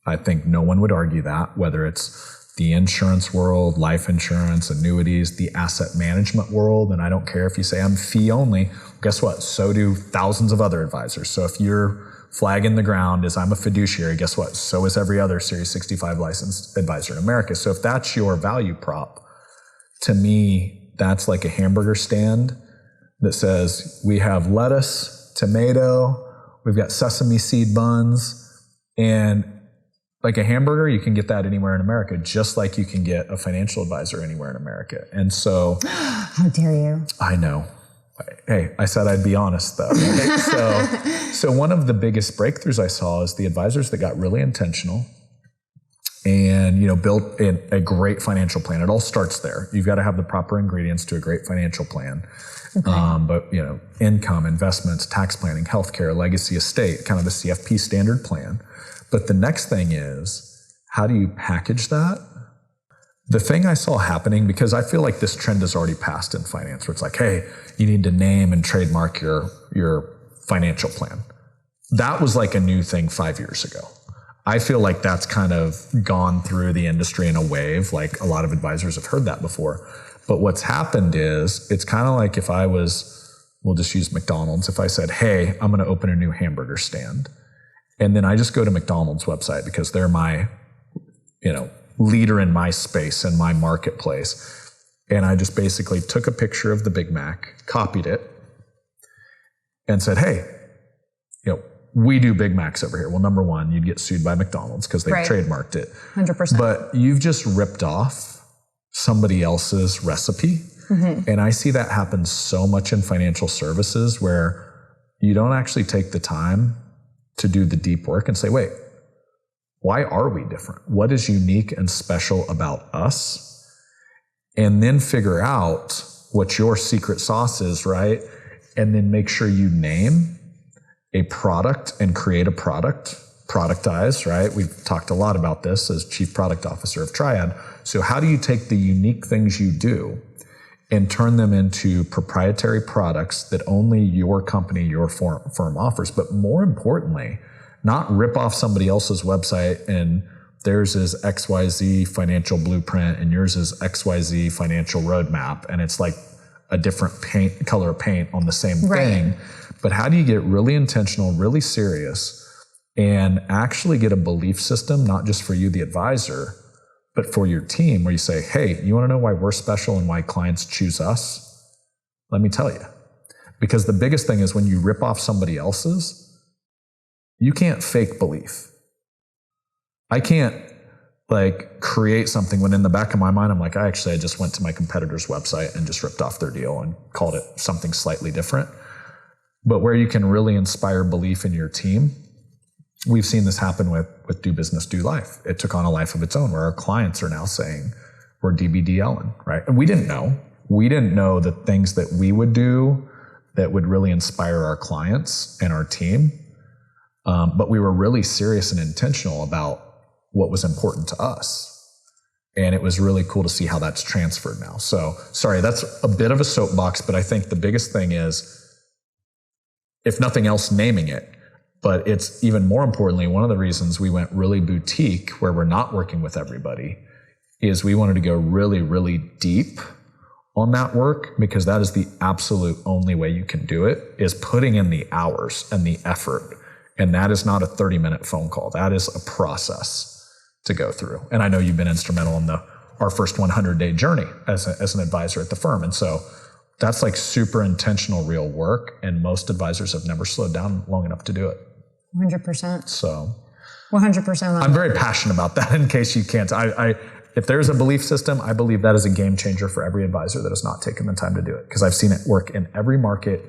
I think no one would argue that, whether it's the insurance world, life insurance, annuities, the asset management world. And I don't care if you say I'm fee only. Guess what? So do thousands of other advisors. So if your flag in the ground is I'm a fiduciary, guess what? So is every other Series 65 licensed advisor in America. So if that's your value prop, to me, that's like a hamburger stand that says we have lettuce, tomato, we've got sesame seed buns, and like a hamburger, you can get that anywhere in America, just like you can get a financial advisor anywhere in America. And so... How dare you? I know. Hey, I said I'd be honest though. Right? So one of the biggest breakthroughs I saw is the advisors that got really intentional and, built a great financial plan. It all starts there. You've got to have the proper ingredients to a great financial plan. Okay. But income, investments, tax planning, healthcare, legacy estate, kind of the CFP standard plan. But the next thing is, how do you package that? The thing I saw happening, because I feel like this trend has already passed in finance, where it's like, hey, you need to name and trademark your financial plan. That was like a new thing 5 years ago. I feel like that's kind of gone through the industry in a wave. Like a lot of advisors have heard that before. But what's happened is, it's kind of like if we'll just use McDonald's. If I said, hey, I'm going to open a new hamburger stand. And then I just go to McDonald's website because they're my, leader in my space and my marketplace. And I just basically took a picture of the Big Mac, copied it, and said, hey, we do Big Macs over here. Well, number one, you'd get sued by McDonald's because they trademarked it. 100%. But you've just ripped off somebody else's recipe. Mm-hmm. And I see that happen so much in financial services where you don't actually take the time to do the deep work and say, wait, why are we different? What is unique and special about us? And then figure out what your secret sauce is, right? And then make sure you name a product and create a product, Productize, right? We've talked a lot about this as Chief Product Officer of Triad. So how do you take the unique things you do and turn them into proprietary products that only your company, your firm offers? But more importantly, not rip off somebody else's website and theirs is XYZ financial blueprint and yours is XYZ financial roadmap. And it's like a different color of paint on the same thing. But how do you get really intentional, really serious, and actually get a belief system, not just for you, the advisor, but for your team, where you say, hey, you want to know why we're special and why clients choose us? Let me tell you. Because the biggest thing is when you rip off somebody else's, you can't fake belief. I can't create something when in the back of my mind, I'm like, I just went to my competitor's website and just ripped off their deal and called it something slightly different. But where you can really inspire belief in your team, we've seen this happen with Do Business, Do Life. It took on a life of its own where our clients are now saying we're DBDLing, right? And we didn't know. We didn't know the things that we would do that would really inspire our clients and our team. But we were really serious and intentional about what was important to us. And it was really cool to see how that's transferred now. So, sorry, that's a bit of a soapbox, but I think the biggest thing is, if nothing else, naming it. But it's even more importantly, one of the reasons we went really boutique, where we're not working with everybody, is we wanted to go really, really deep on that work, because that is the absolute only way you can do it, is putting in the hours and the effort. And that is not a 30-minute phone call. That is a process to go through. And I know you've been instrumental in our first 100-day journey as an advisor at the firm. And so That's like super intentional, real work. And most advisors have never slowed down long enough to do it. 100%. So 100%. I'm very passionate about that, in case you can't. If there's a belief system, I believe that is a game changer for every advisor that has not taken the time to do it. Because I've seen it work in every market,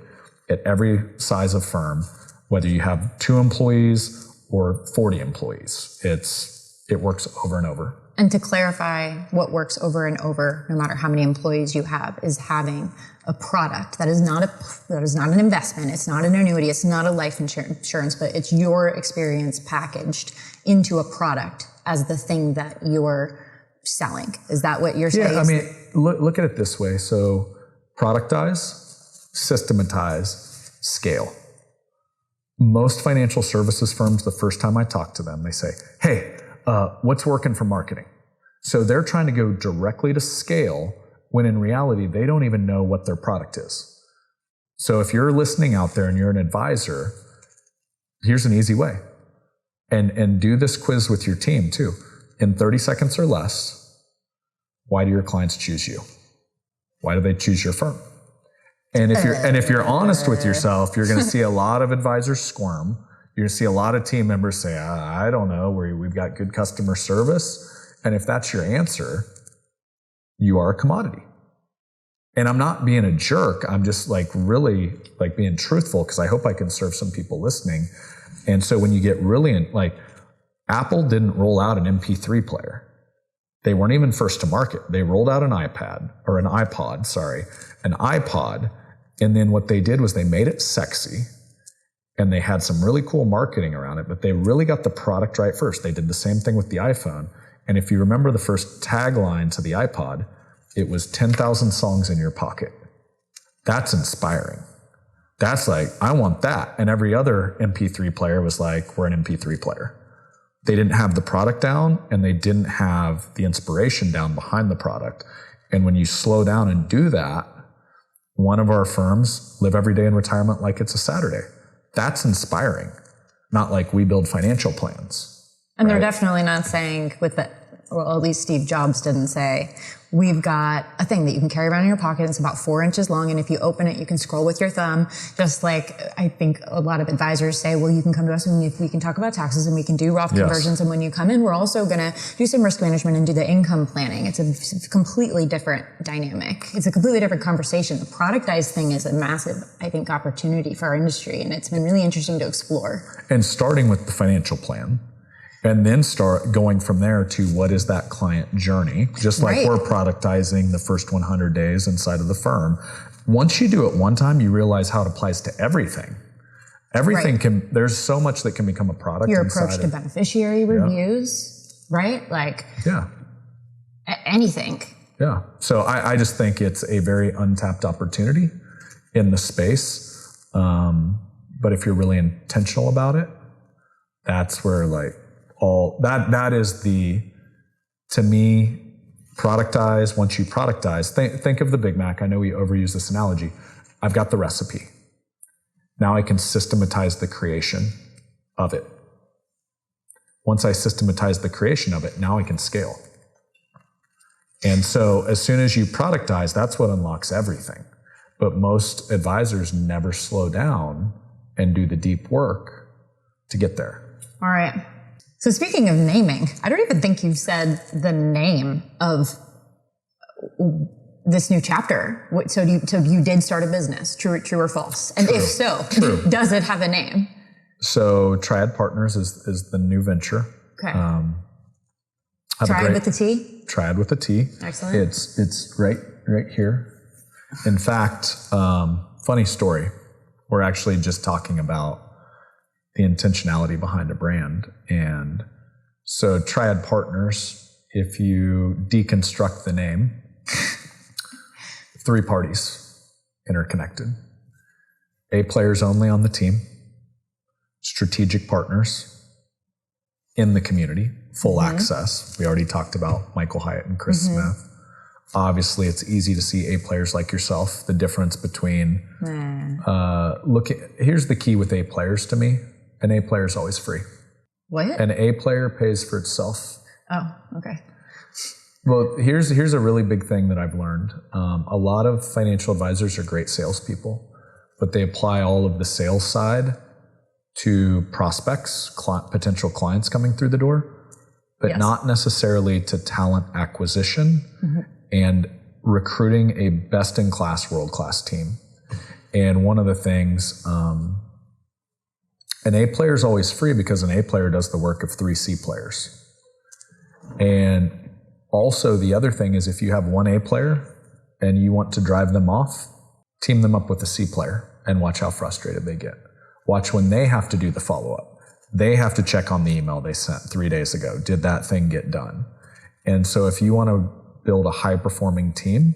at every size of firm, whether you have 2 employees or 40 employees. It works over and over. And to clarify, what works over and over, no matter how many employees you have, is having a product that is not an investment, it's not an annuity, it's not a life insurance, but it's your experience packaged into a product as the thing that you're selling. Is that what you're saying? Yeah, I mean, look at it this way. So productize, systematize, scale. Most financial services firms, the first time I talk to them, they say, hey, what's working for marketing? So they're trying to go directly to scale when in reality, they don't even know what their product is. So if you're listening out there and you're an advisor, here's an easy way. And do this quiz with your team too. In 30 seconds or less, why do your clients choose you? Why do they choose your firm? And if you're honest with yourself, you're going to see a lot of advisors squirm. You're going to see a lot of team members say, I don't know, we've got good customer service. And if that's your answer, you are a commodity. And I'm not being a jerk. I'm just really being truthful, because I hope I can serve some people listening. And so when you get really Apple didn't roll out an MP3 player. They weren't even first to market. They rolled out an iPod. And then what they did was they made it sexy, and they had some really cool marketing around it, but they really got the product right first. They did the same thing with the iPhone. And if you remember the first tagline to the iPod, it was 10,000 songs in your pocket. That's inspiring. That's I want that. And every other MP3 player was we're an MP3 player. They didn't have the product down, and they didn't have the inspiration down behind the product. And when you slow down and do that, one of our firms live every day in retirement like it's a Saturday. That's inspiring, not we build financial plans. And they're definitely not saying or at least Steve Jobs didn't say, we've got a thing that you can carry around in your pocket. It's about 4 inches long. And if you open it, you can scroll with your thumb. Just like I think a lot of advisors say, well, you can come to us and we can talk about taxes and we can do Roth conversions. And when you come in, we're also going to do some risk management and do the income planning. It's a completely different dynamic. It's a completely different conversation. The productized thing is a massive, I think, opportunity for our industry. And it's been really interesting to explore. And starting with the financial plan, and then start going from there to what is that client journey, just like we're productizing the first 100 days inside of the firm. Once you do it one time, you realize how it applies to everything. Everything there's so much that can become a product. Your approach to beneficiary reviews, right? Anything. Yeah. So I just think it's a very untapped opportunity in the space. But if you're really intentional about it, that's where that is to me, productize. Once you productize, think of the Big Mac. I know we overuse this analogy. I've got the recipe. Now I can systematize the creation of it. Once I systematize the creation of it, now I can scale. And so as soon as you productize, that's what unlocks everything. But most advisors never slow down and do the deep work to get there. All right. So speaking of naming, I don't even think you've said the name of this new chapter. So you did start a business, true or false? And if so, does it have a name? So Triad Partners is the new venture. Okay. Triad with the T? Triad with a T. Excellent. It's right here. In fact, funny story. We're actually just talking about the intentionality behind a brand. And so Triad Partners, if you deconstruct the name, 3 parties interconnected. A players only on the team, strategic partners in the community, full access. We already talked about Michael Hyatt and Chris Smith. Obviously, it's easy to see A players like yourself, the difference between, here's the key with A players to me. An A player is always free. What? An A player pays for itself. Oh, okay. Well, here's a really big thing that I've learned. A lot of financial advisors are great salespeople, but they apply all of the sales side to prospects, potential clients coming through the door, but not necessarily to talent acquisition and recruiting a best-in-class, world-class team. And one of the things, an A player is always free because an A player does the work of 3 C players. And also the other thing is if you have one A player and you want to drive them off, team them up with a C player and watch how frustrated they get. Watch when they have to do the follow-up. They have to check on the email they sent 3 days ago. Did that thing get done? And so if you want to build a high-performing team,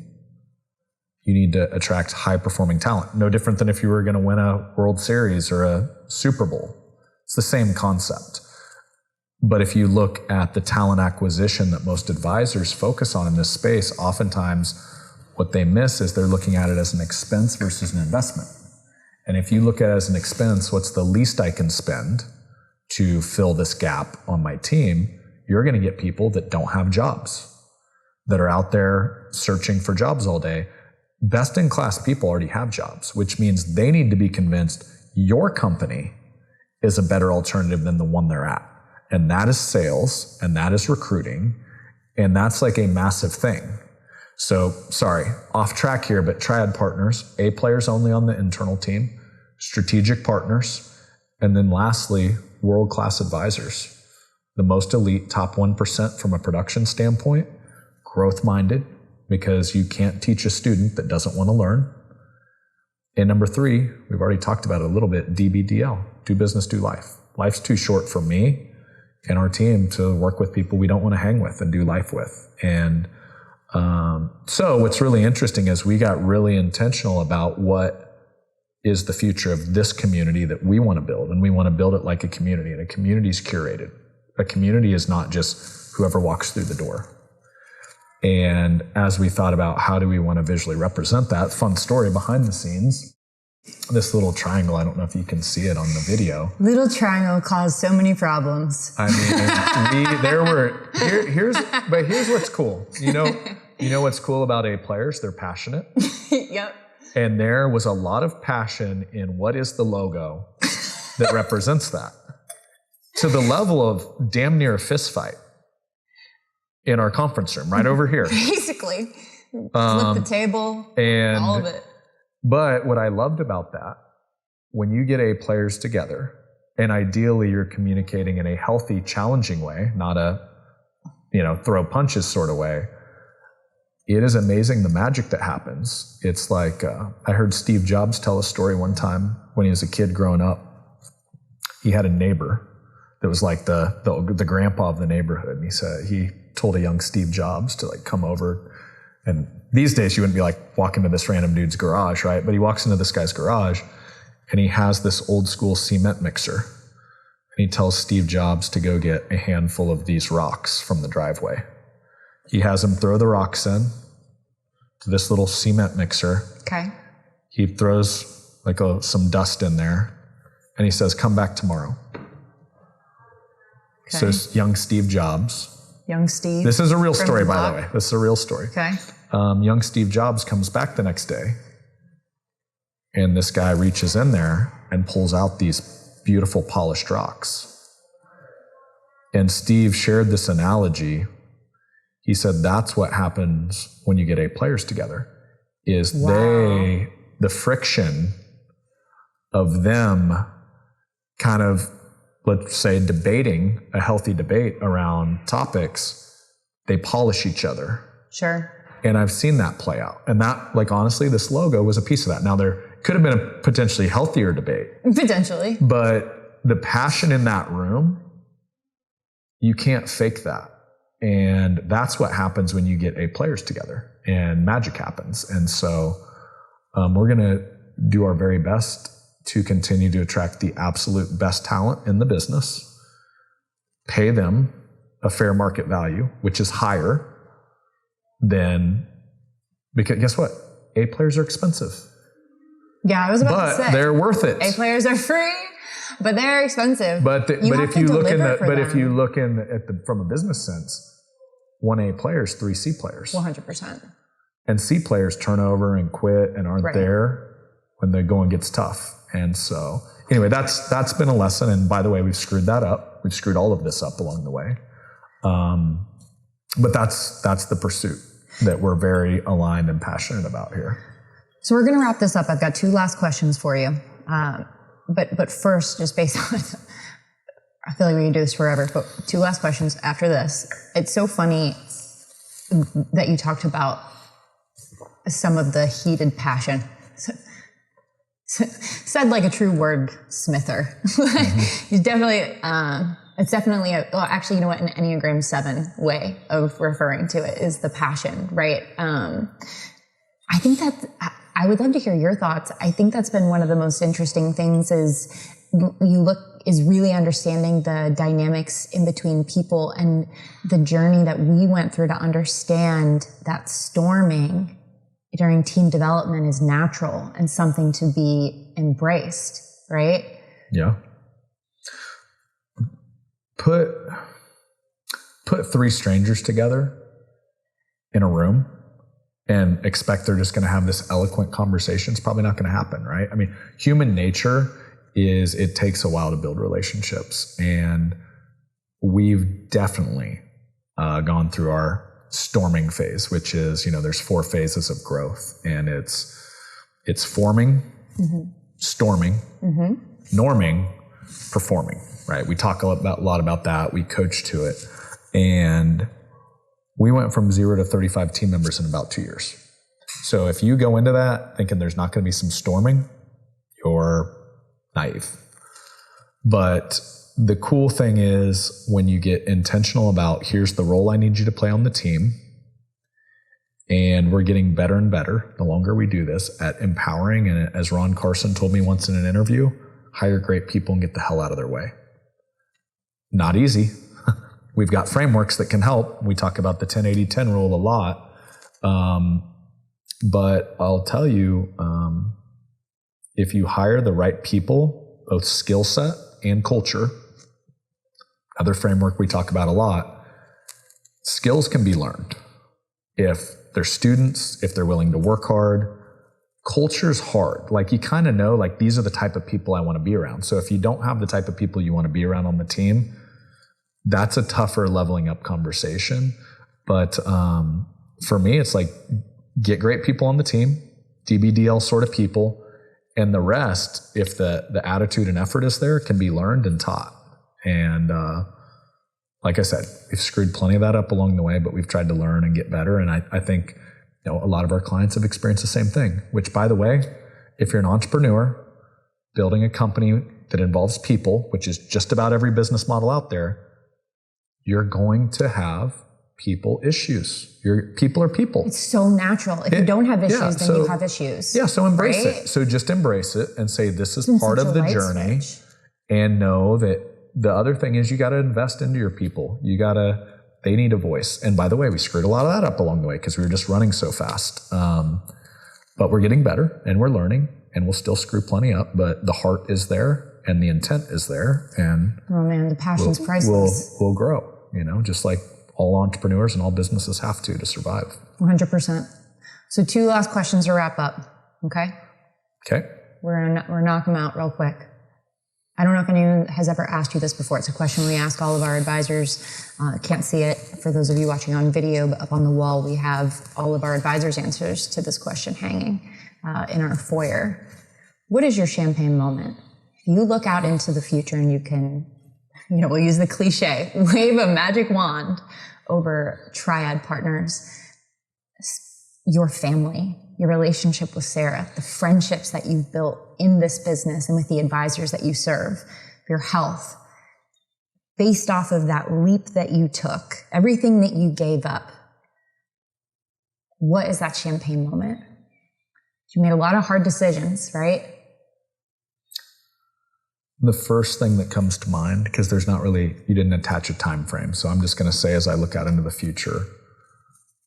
you need to attract high-performing talent. No different than if you were going to win a World Series or a Super Bowl. It's the same concept. But if you look at the talent acquisition that most advisors focus on in this space, oftentimes what they miss is they're looking at it as an expense versus an investment. And if you look at it as an expense, what's the least I can spend to fill this gap on my team? You're going to get people that don't have jobs, that are out there searching for jobs all day. Best-in-class people already have jobs, which means they need to be convinced your company is a better alternative than the one they're at. And that is sales, and that is recruiting, and that's like a massive thing. So, sorry, off track here, but Triad Partners, A players only on the internal team, strategic partners, and then lastly, world-class advisors. The most elite, top 1% from a production standpoint, growth-minded, because you can't teach a student that doesn't want to learn. And number 3, we've already talked about it a little bit, DBDL, do business, do life. Life's too short for me and our team to work with people we don't want to hang with and do life with. And so what's really interesting is we got really intentional about what is the future of this community that we want to build. And we want to build it like a community, and a community is curated. A community is not just whoever walks through the door. And as we thought about how do we want to visually represent that, fun story behind the scenes, this little triangle, I don't know if you can see it on the video. Little triangle caused so many problems. I mean, here's what's cool. You know what's cool about A players? They're passionate. Yep. And there was a lot of passion in what is the logo that represents that, to the level of damn near a fist fight in our conference room right over here. Basically. Flip the table, and all of it. But what I loved about that, when you get A players together, and ideally you're communicating in a healthy, challenging way, not a, throw punches sort of way, it is amazing the magic that happens. It's like, I heard Steve Jobs tell a story one time when he was a kid growing up. He had a neighbor that was like the grandpa of the neighborhood. And he said, he told a young Steve Jobs to like come over. And these days you wouldn't be like walking to this random dude's garage, right? But he walks into this guy's garage and he has this old school cement mixer. And he tells Steve Jobs to go get a handful of these rocks from the driveway. He has him throw the rocks in to this little cement mixer. Okay. He throws like some dust in there and he says, come back tomorrow. Okay. So young Steve Jobs. Young Steve. This is a real story, by the way. This is a real story. Okay. Young Steve Jobs comes back the next day, and this guy reaches in there and pulls out these beautiful polished rocks. And Steve shared this analogy. He said, that's what happens when you get A players together, is the friction of them kind of, let's say, debating a healthy debate around topics, they polish each other. Sure. And I've seen that play out. And that, like, honestly, this logo was a piece of that. Now, there could have been a potentially healthier debate. Potentially. But the passion in that room, you can't fake that. And that's what happens when you get A players together and magic happens. And so we're going to do our very best to continue to attract the absolute best talent in the business, pay them a fair market value, which is higher than, because guess what? A players are expensive. Yeah, I was about to say. But they're worth it. A players are free, but they're expensive. But if you look in from a business sense, one A players, three C players. 100%. And C players turn over and quit and aren't there when the going gets tough. And so anyway, that's been a lesson. And by the way, we've screwed that up. We've screwed all of this up along the way. But that's the pursuit that we're very aligned and passionate about here. So we're going to wrap this up. I've got two last questions for you. But first, just based on, I feel like we can do this forever, but two last questions after this. It's so funny that you talked about some of the heated passion. Said like a true wordsmither. You definitely, it's definitely actually, you know what, an Enneagram 7 way of referring to it is the passion, right? I think that, I would love to hear your thoughts. I think that's been one of the most interesting things is really understanding the dynamics in between people, and the journey that we went through to understand that storming during team development is natural and something to be embraced, right? Yeah. Put three strangers together in a room and expect they're just going to have this eloquent conversation. It's probably not going to happen, right? I mean, human nature is it takes a while to build relationships, and we've definitely gone through our storming phase, which is, there's 4 phases of growth, and it's forming, storming, norming, performing, right? We talk a lot about that. We coach to it, and we went from 0 to 35 team members in about 2 years. So if you go into that thinking there's not going to be some storming, you're naive. But the cool thing is when you get intentional about, here's the role I need you to play on the team, and we're getting better and better the longer we do this at empowering, and as Ron Carson told me once in an interview, hire great people and get the hell out of their way. Not easy. We've got frameworks that can help. We talk about the 10-80-10 rule a lot. But I'll tell you, if you hire the right people, both skill set and culture, another framework we talk about a lot, skills can be learned. If they're students, if they're willing to work hard, culture's hard. Like, you kind of know, like, these are the type of people I want to be around. So if you don't have the type of people you want to be around on the team, that's a tougher leveling up conversation. But for me, it's like, get great people on the team, DBDL sort of people, and the rest, if the attitude and effort is there, can be learned and taught. And like I said, we've screwed plenty of that up along the way, but we've tried to learn and get better. And I think a lot of our clients have experienced the same thing, which, by the way, if you're an entrepreneur building a company that involves people, which is just about every business model out there, you're going to have people issues. People are people. It's so natural. If you don't have issues, then you have issues. Yeah, so embrace it. So just embrace it and say, this is part of the journey. And know that the other thing is, you got to invest into your people. They need a voice. And by the way, we screwed a lot of that up along the way because we were just running so fast. But we're getting better and we're learning, and we'll still screw plenty up, but the heart is there and the intent is there. And oh man, the passion's priceless. We'll grow, just like all entrepreneurs and all businesses have to survive. 100%. So 2 last questions to wrap up. Okay. Okay. We're gonna knock them out real quick. I don't know if anyone has ever asked you this before. It's a question we ask all of our advisors. Can't see it for those of you watching on video, but up on the wall we have all of our advisors' answers to this question hanging in our foyer. What is your champagne moment? If you look out into the future and you can, we'll use the cliche, wave a magic wand over Triad Partners, your family, your relationship with Sarah, the friendships that you've built in this business and with the advisors that you serve, your health, based off of that leap that you took, everything that you gave up, what is that champagne moment? You made a lot of hard decisions, right? The first thing that comes to mind, because you didn't attach a time frame, so I'm just going to say, as I look out into the future,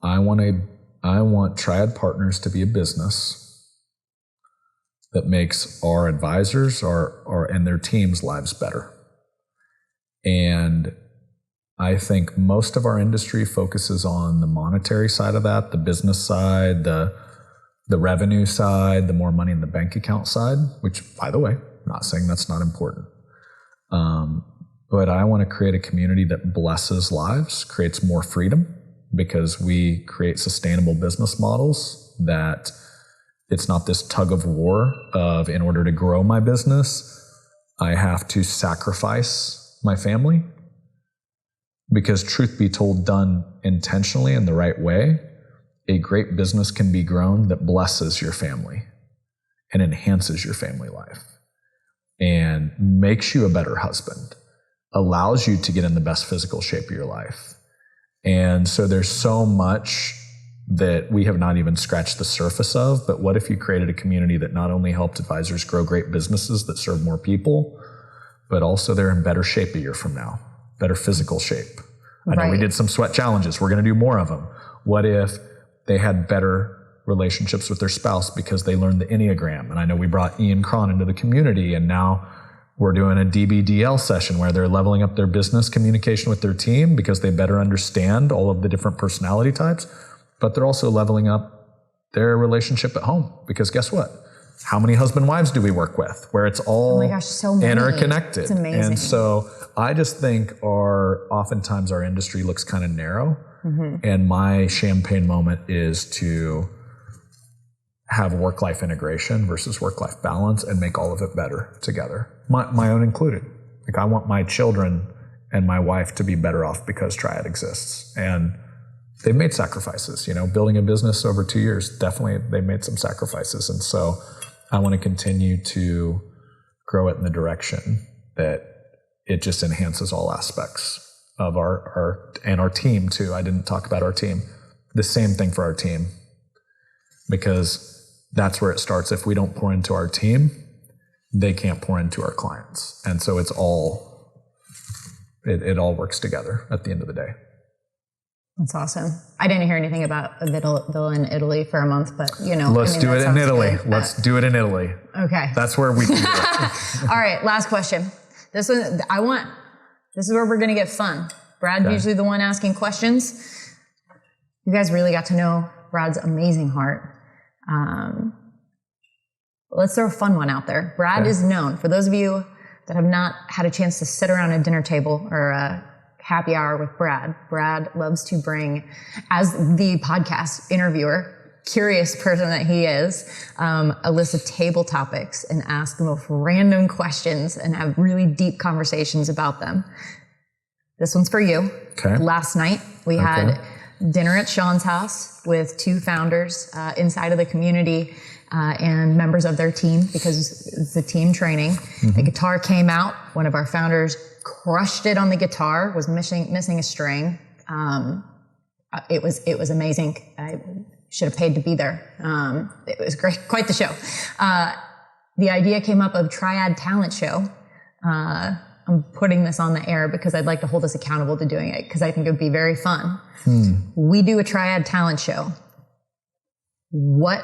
I want Triad Partners to be a business that makes our advisors and their teams' lives better. And I think most of our industry focuses on the monetary side of that, the business side, the revenue side, the more money in the bank account side, which, by the way, I'm not saying that's not important. But I want to create a community that blesses lives, creates more freedom, because we create sustainable business models that it's not this tug of war of, in order to grow my business, I have to sacrifice my family. Because truth be told, done intentionally in the right way, a great business can be grown that blesses your family and enhances your family life and makes you a better husband, allows you to get in the best physical shape of your life. And so there's so much that we have not even scratched the surface of, but what if you created a community that not only helped advisors grow great businesses that serve more people, but also they're in better shape a year from now, better physical shape. I know we did some sweat challenges. We're going to do more of them. What if they had better relationships with their spouse because they learned the Enneagram? And I know we brought Ian Cron into the community, and now we're doing a DBDL session where they're leveling up their business communication with their team because they better understand all of the different personality types, but they're also leveling up their relationship at home, because guess what? How many husband-wives do we work with where it's all so many. Interconnected? It's amazing. And so I just think oftentimes our industry looks kind of narrow. And my champagne moment is to have work-life integration versus work-life balance and make all of it better together. My own included. Like, I want my children and my wife to be better off because Triad exists. And they've made sacrifices, building a business over 2 years, definitely they made some sacrifices. And so I want to continue to grow it in the direction that it just enhances all aspects of our team too. I didn't talk about our team. The same thing for our team, because that's where it starts. If we don't pour into our team, they can't pour into our clients. And so it all works together at the end of the day. That's awesome. I didn't hear anything about a villa in Italy for a month, but Let's do it in Italy. Let's do it in Italy. Okay. That's where we can do it. All right. Last question. This is where we're going to get fun. Brad's usually the one asking questions. You guys really got to know Brad's amazing heart. Let's throw a fun one out there. Brad is known, for those of you that have not had a chance to sit around a dinner table or a happy hour with Brad loves to bring, as the podcast interviewer, curious person that he is, a list of table topics and ask the most random questions and have really deep conversations about them. This one's for you. Okay. Last night we had dinner at Sean's house with two founders inside of the community and members of their team, because it's a team training. The guitar came out. One of our founders crushed it on the guitar, was missing a string. It was amazing. I should have paid to be there. It was great, quite the show. The idea came up of Triad Talent Show. I'm putting this on the air because I'd like to hold us accountable to doing it, because I think it would be very fun. We do a Triad Talent Show. What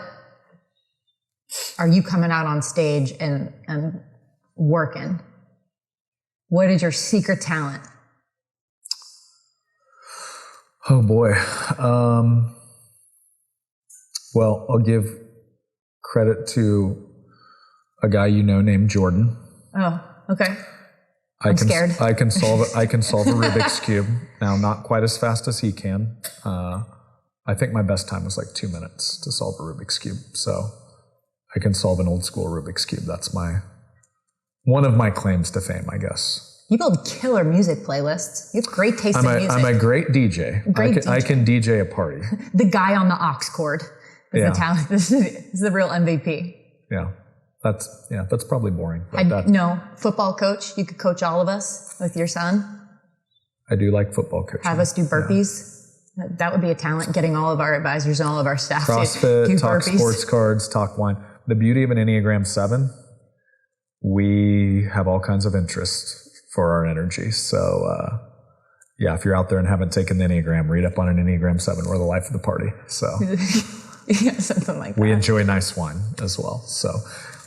are you coming out on stage and working? What is your secret talent? Oh boy. Well, I'll give credit to a guy named Jordan. Oh, okay. I'm scared. I can solve a Rubik's Cube. Now, not quite as fast as he can. I think my best time was like 2 minutes to solve a Rubik's Cube. So I can solve an old school Rubik's Cube. That's one of my claims to fame, I guess. You build killer music playlists. You have great taste in music. I'm a great DJ. I can DJ a party. The guy on the aux cord is the talent. This is the real MVP. Yeah. That's probably boring. No, football coach. You could coach all of us with your son. I do like football coaching. Have us do burpees. Yeah. That would be a talent, getting all of our advisors and all of our staff CrossFit, to do talk burpees. Sports cards, talk wine. The beauty of an Enneagram 7, we have all kinds of interests for our energy. So, if you're out there and haven't taken the Enneagram, read up on an Enneagram 7. We're the life of the party. So something like that. We enjoy nice wine as well. So,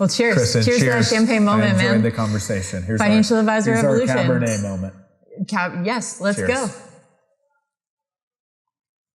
well, cheers. Kristen, cheers to that champagne moment, man. I enjoyed the conversation. Here's Financial Advisor Revolution. Our Cabernet moment. Yes, let's Cheers. go.